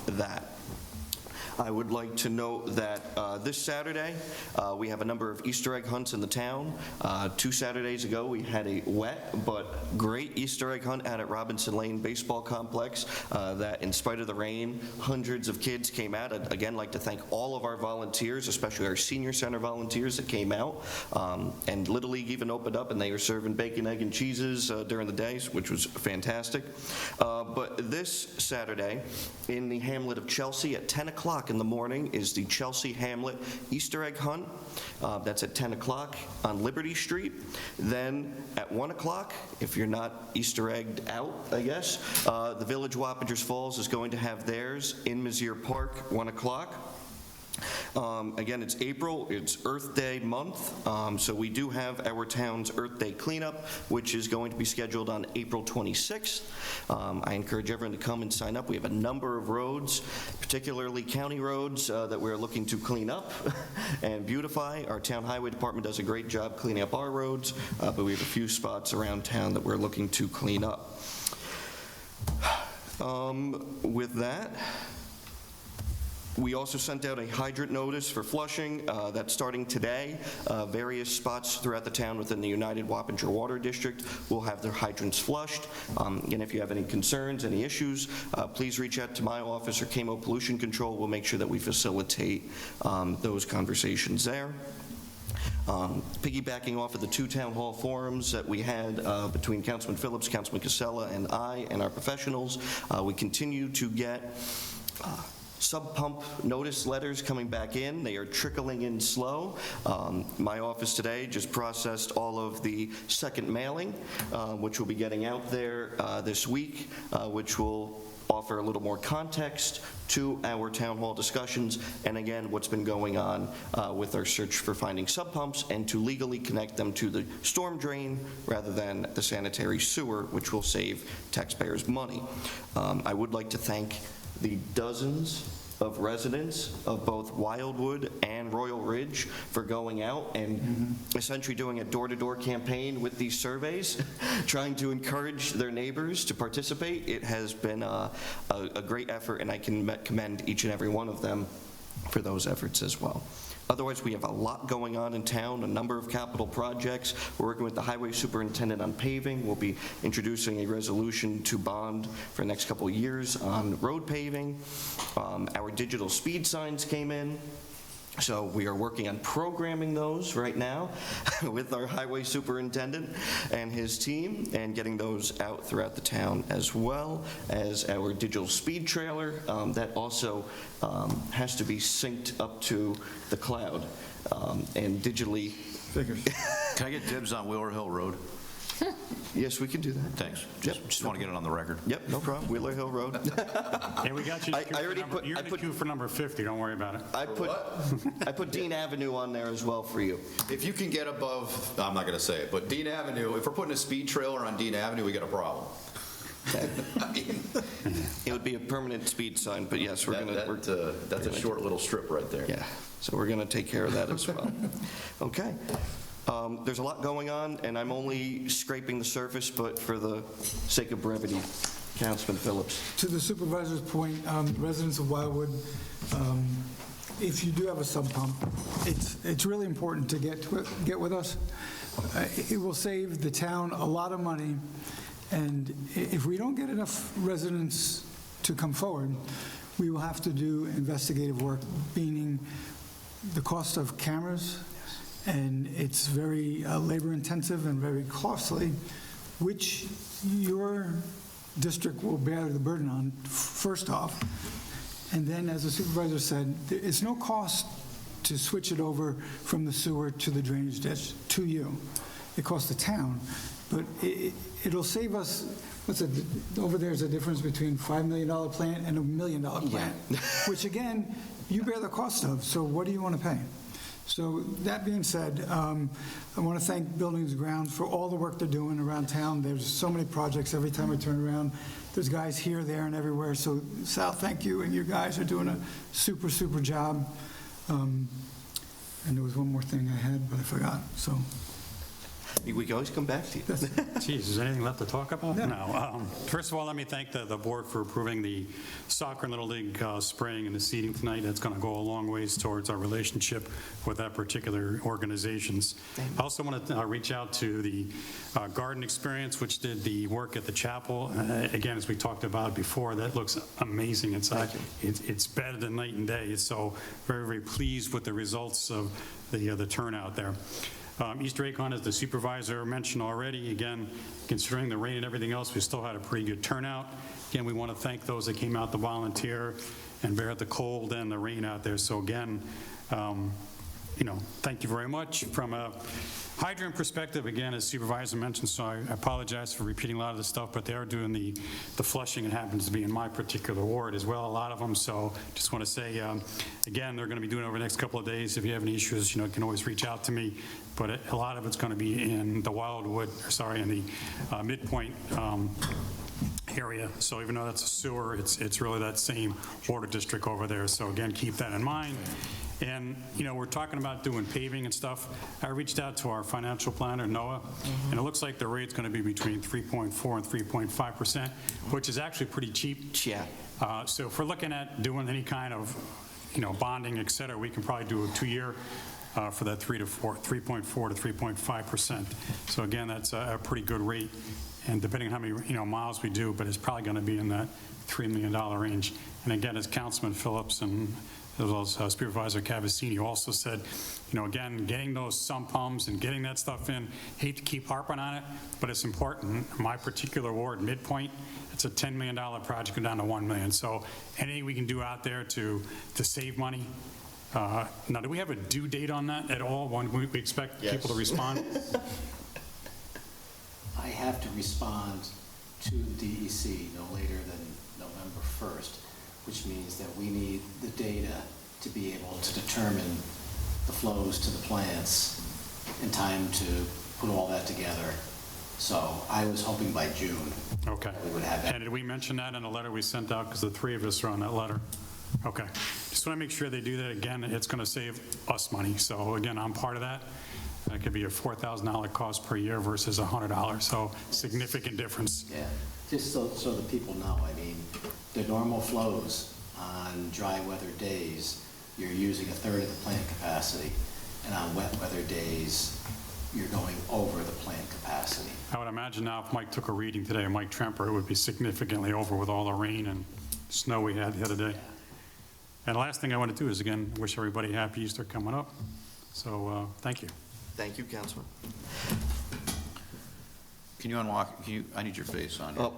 that. I would like to note that this Saturday, we have a number of Easter egg hunts in the town. 2 Saturdays ago, we had a wet but great Easter egg hunt out at Robinson Lane Baseball Complex that, in spite of the rain, hundreds of kids came out. I'd again like to thank all of our volunteers, especially our senior center volunteers that came out. And Little League even opened up, and they were serving bacon, egg, and cheeses during the day, which was fantastic. But this Saturday, in the hamlet of Chelsea at 10 o'clock in the morning is the Chelsea Hamlet Easter egg hunt. That's at 10 o'clock on Liberty Street. Then at 1 o'clock, if you're not Easter egged out, I guess, the Village of Wappingers Falls is going to have theirs in Messier Park, 1 o'clock. Again, it's April, it's Earth Day month, so we do have our town's Earth Day cleanup, which is going to be scheduled on April 26th. I encourage everyone to come and sign up. We have a number of roads, particularly county roads, that we're looking to clean up and beautify. Our town highway department does a great job cleaning up our roads, but we have a few spots around town that we're looking to clean up. With that, we also sent out a hydrant notice for flushing that's starting today. Various spots throughout the town within the United Wappinger Water District will have their hydrants flushed. And if you have any concerns, any issues, please reach out to my office or KMO Pollution Control. We'll make sure that we facilitate those conversations there. Piggybacking off of the 2 town hall forums that we had between Councilman Phillips, Councilman Casella, and I and our professionals, we continue to get Sub pump notice letters coming back in. They are trickling in slow. My office today just processed all of the second mailing, which we'll be getting out there this week, which will offer a little more context to our town hall discussions, and again, what's been going on with our search for finding sub pumps, and to legally connect them to the storm drain rather than the sanitary sewer, which will save taxpayers money. I would like to thank the dozens of residents of both Wildwood and Royal Ridge for going out and essentially doing a door-to-door campaign with these surveys, trying to encourage their neighbors to participate. It has been a great effort, and I can commend each and every one of them for those efforts as well. Otherwise, we have a lot going on in town, a number of capital projects. We're working with the highway superintendent on paving. We'll be introducing a resolution to bond for the next couple of years on road paving. Our digital speed signs came in. So we are working on programming those right now with our highway superintendent and his team, and getting those out throughout the town, as well as our digital speed trailer that also has to be synced up to the cloud and digitally. Can I get dibs on Wheeler Hill Road? Yes, we can do that. Thanks. Just want to get it on the record. Yep, no problem. Wheeler Hill Road. Hey, we got you. You're in the queue for number 50. Don't worry about it. I put Dean Avenue on there as well for you. If you can get above, I'm not going to say it, but Dean Avenue, if we're putting a speed trailer on Dean Avenue, we got a problem. I mean, it would be a permanent speed sign, but yes, that's a short little strip right there. Yeah, so we're going to take care of that as well. Okay. There's a lot going on, and I'm only scraping the surface, but for the sake of brevity, Councilman Phillips. To the supervisor's point, residents of Wildwood, if you do have a sump pump, it's really important to get with us. It will save the town a lot of money, and if we don't get enough residents to come forward, we will have to do investigative work, meaning the cost of cameras, and it's very labor-intensive and very costly, which your district will bear the burden on, first off. And then, as the supervisor said, it's no cost to switch it over from the sewer to the drainage ditch to you. It costs the town, but it'll save us. Over there's a difference between $5 million plant and $1 million plant, which again, you bear the cost of, so what do you want to pay? So that being said, I want to thank Buildings and Grounds for all the work they're doing around town. There's so many projects. Every time I turn around, there's guys here, there, and everywhere. So Sal, thank you, and you guys are doing a super, super job. And there was one more thing I had, but I forgot, so. We can always come back to you. Geez, is there anything left to talk about? No. First of all, let me thank the board for approving the soccer and Little League spraying and the seating tonight. That's going to go a long ways towards our relationship with that particular organizations. I also want to reach out to the Garden Experience, which did the work at the chapel. Again, as we talked about before, that looks amazing inside. It's better than night and day. So very, very pleased with the results of the turnout there. Easter egg hunt, as the supervisor mentioned already, again, considering the rain and everything else, we still had a pretty good turnout. Again, we want to thank those that came out to volunteer and bear the cold and the rain out there. So again, thank you very much. From a hydrant perspective, again, as supervisor mentioned, so I apologize for repeating a lot of the stuff, but they are doing the flushing. It happens to be in my particular ward as well, a lot of them. So just want to say, again, they're going to be doing it over the next couple of days. If you have any issues, you can always reach out to me. But a lot of it's going to be in the in the Midpoint area. So even though that's a sewer, it's really that same water district over there. So again, keep that in mind. And, we're talking about doing paving and stuff. I reached out to our financial planner, Noah, and it looks like the rate's going to be between 3.4 and 3.5%, which is actually pretty cheap. Yeah. So if we're looking at doing any kind of, bonding, et cetera, we can probably do a 2-year for that 3.4 to 3.5%. So again, that's a pretty good rate. And depending on how many, miles we do, but it's probably going to be in that $3 million range. And again, as Councilman Phillips and as well as Supervisor Cavazzini also said, again, getting those sump pumps and getting that stuff in, hate to keep harping on it, but it's important. My particular ward, Midpoint, it's a $10 million project, go down to $1 million. So anything we can do out there to save money. Now, do we have a due date on that at all? When we expect people to respond? I have to respond to the DEC no later than November 1st, which means that we need the data to be able to determine the flows to the plants in time to put all that together. So I was hoping by June. Okay. We would have that. And did we mention that in the letter we sent out? Because the three of us are on that letter. Okay. Just want to make sure they do that again. It's going to save us money. So again, I'm part of that. That could be a $4,000 cost per year versus $100. So significant difference. Yeah, just so the people know, I mean, the normal flows on dry weather days, you're using a third of the plant capacity, and on wet weather days, you're going over the plant capacity. I would imagine now if Mike took a reading today, Mike Tremper, it would be significantly over with all the rain and snow we had the other day. And the last thing I want to do is, again, wish everybody happy Easter coming up. So thank you. Thank you, Councilman. Can you unlock, I need your face on it. Oh.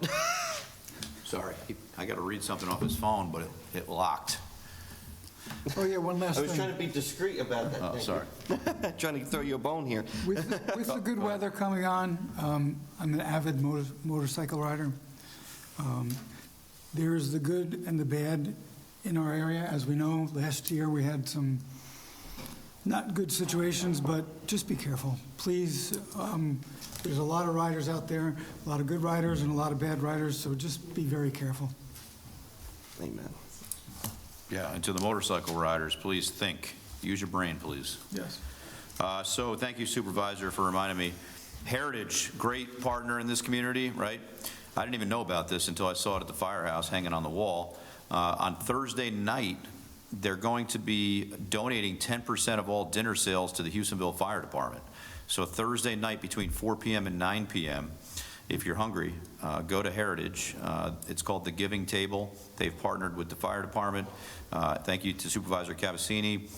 Sorry, I got to read something off his phone, but it locked. Oh, yeah, one last I thing. was trying to be discreet about that. Oh, sorry. Trying to throw you a bone here. With the good weather coming on, I'm an avid motorcycle rider. There's the good and the bad in our area. As we know, last year we had some not good situations, but just be careful. Please, there's a lot of riders out there, a lot of good riders and a lot of bad riders, so just be very careful. Amen. Yeah, and to the motorcycle riders, please think. Use your brain, please. Yes. So thank you, Supervisor, for reminding me. Heritage, great partner in this community, right? I didn't even know about this until I saw it at the firehouse hanging on the wall. On Thursday night, they're going to be donating 10% of all dinner sales to the Houstonville Fire Department. So Thursday night between 4 p.m. and 9 p.m., if you're hungry, go to Heritage. It's called The Giving Table. They've partnered with the fire department. Thank you to Supervisor Cavazzini.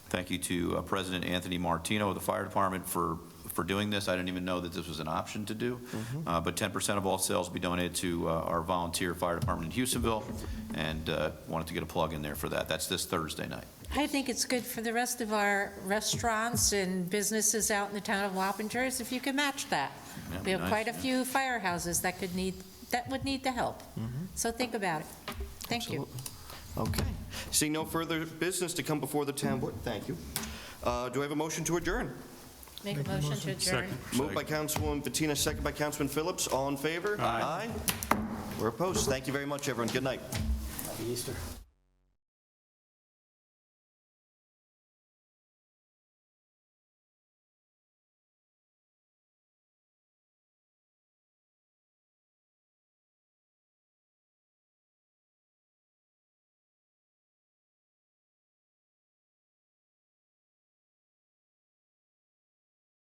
Thank you to President Anthony Martino of the fire department for doing this. I didn't even know that this was an option to do. But 10% of all sales will be donated to our volunteer fire department in Houstonville, and wanted to get a plug in there for that. That's this Thursday night. I think it's good for the rest of our restaurants and businesses out in the town of Wappingers if you can match that. Yeah, We have nice. quite a few firehouses that would need the help. So think about it. Thank you. Okay. Seeing no further business to come before the town board, thank you. Do I have a motion to adjourn? Make a motion to adjourn. Moved by Councilwoman Bettina, second by Councilman Phillips. All in favor? Aye. We're opposed. Thank you very much, everyone. Good night. Happy Easter.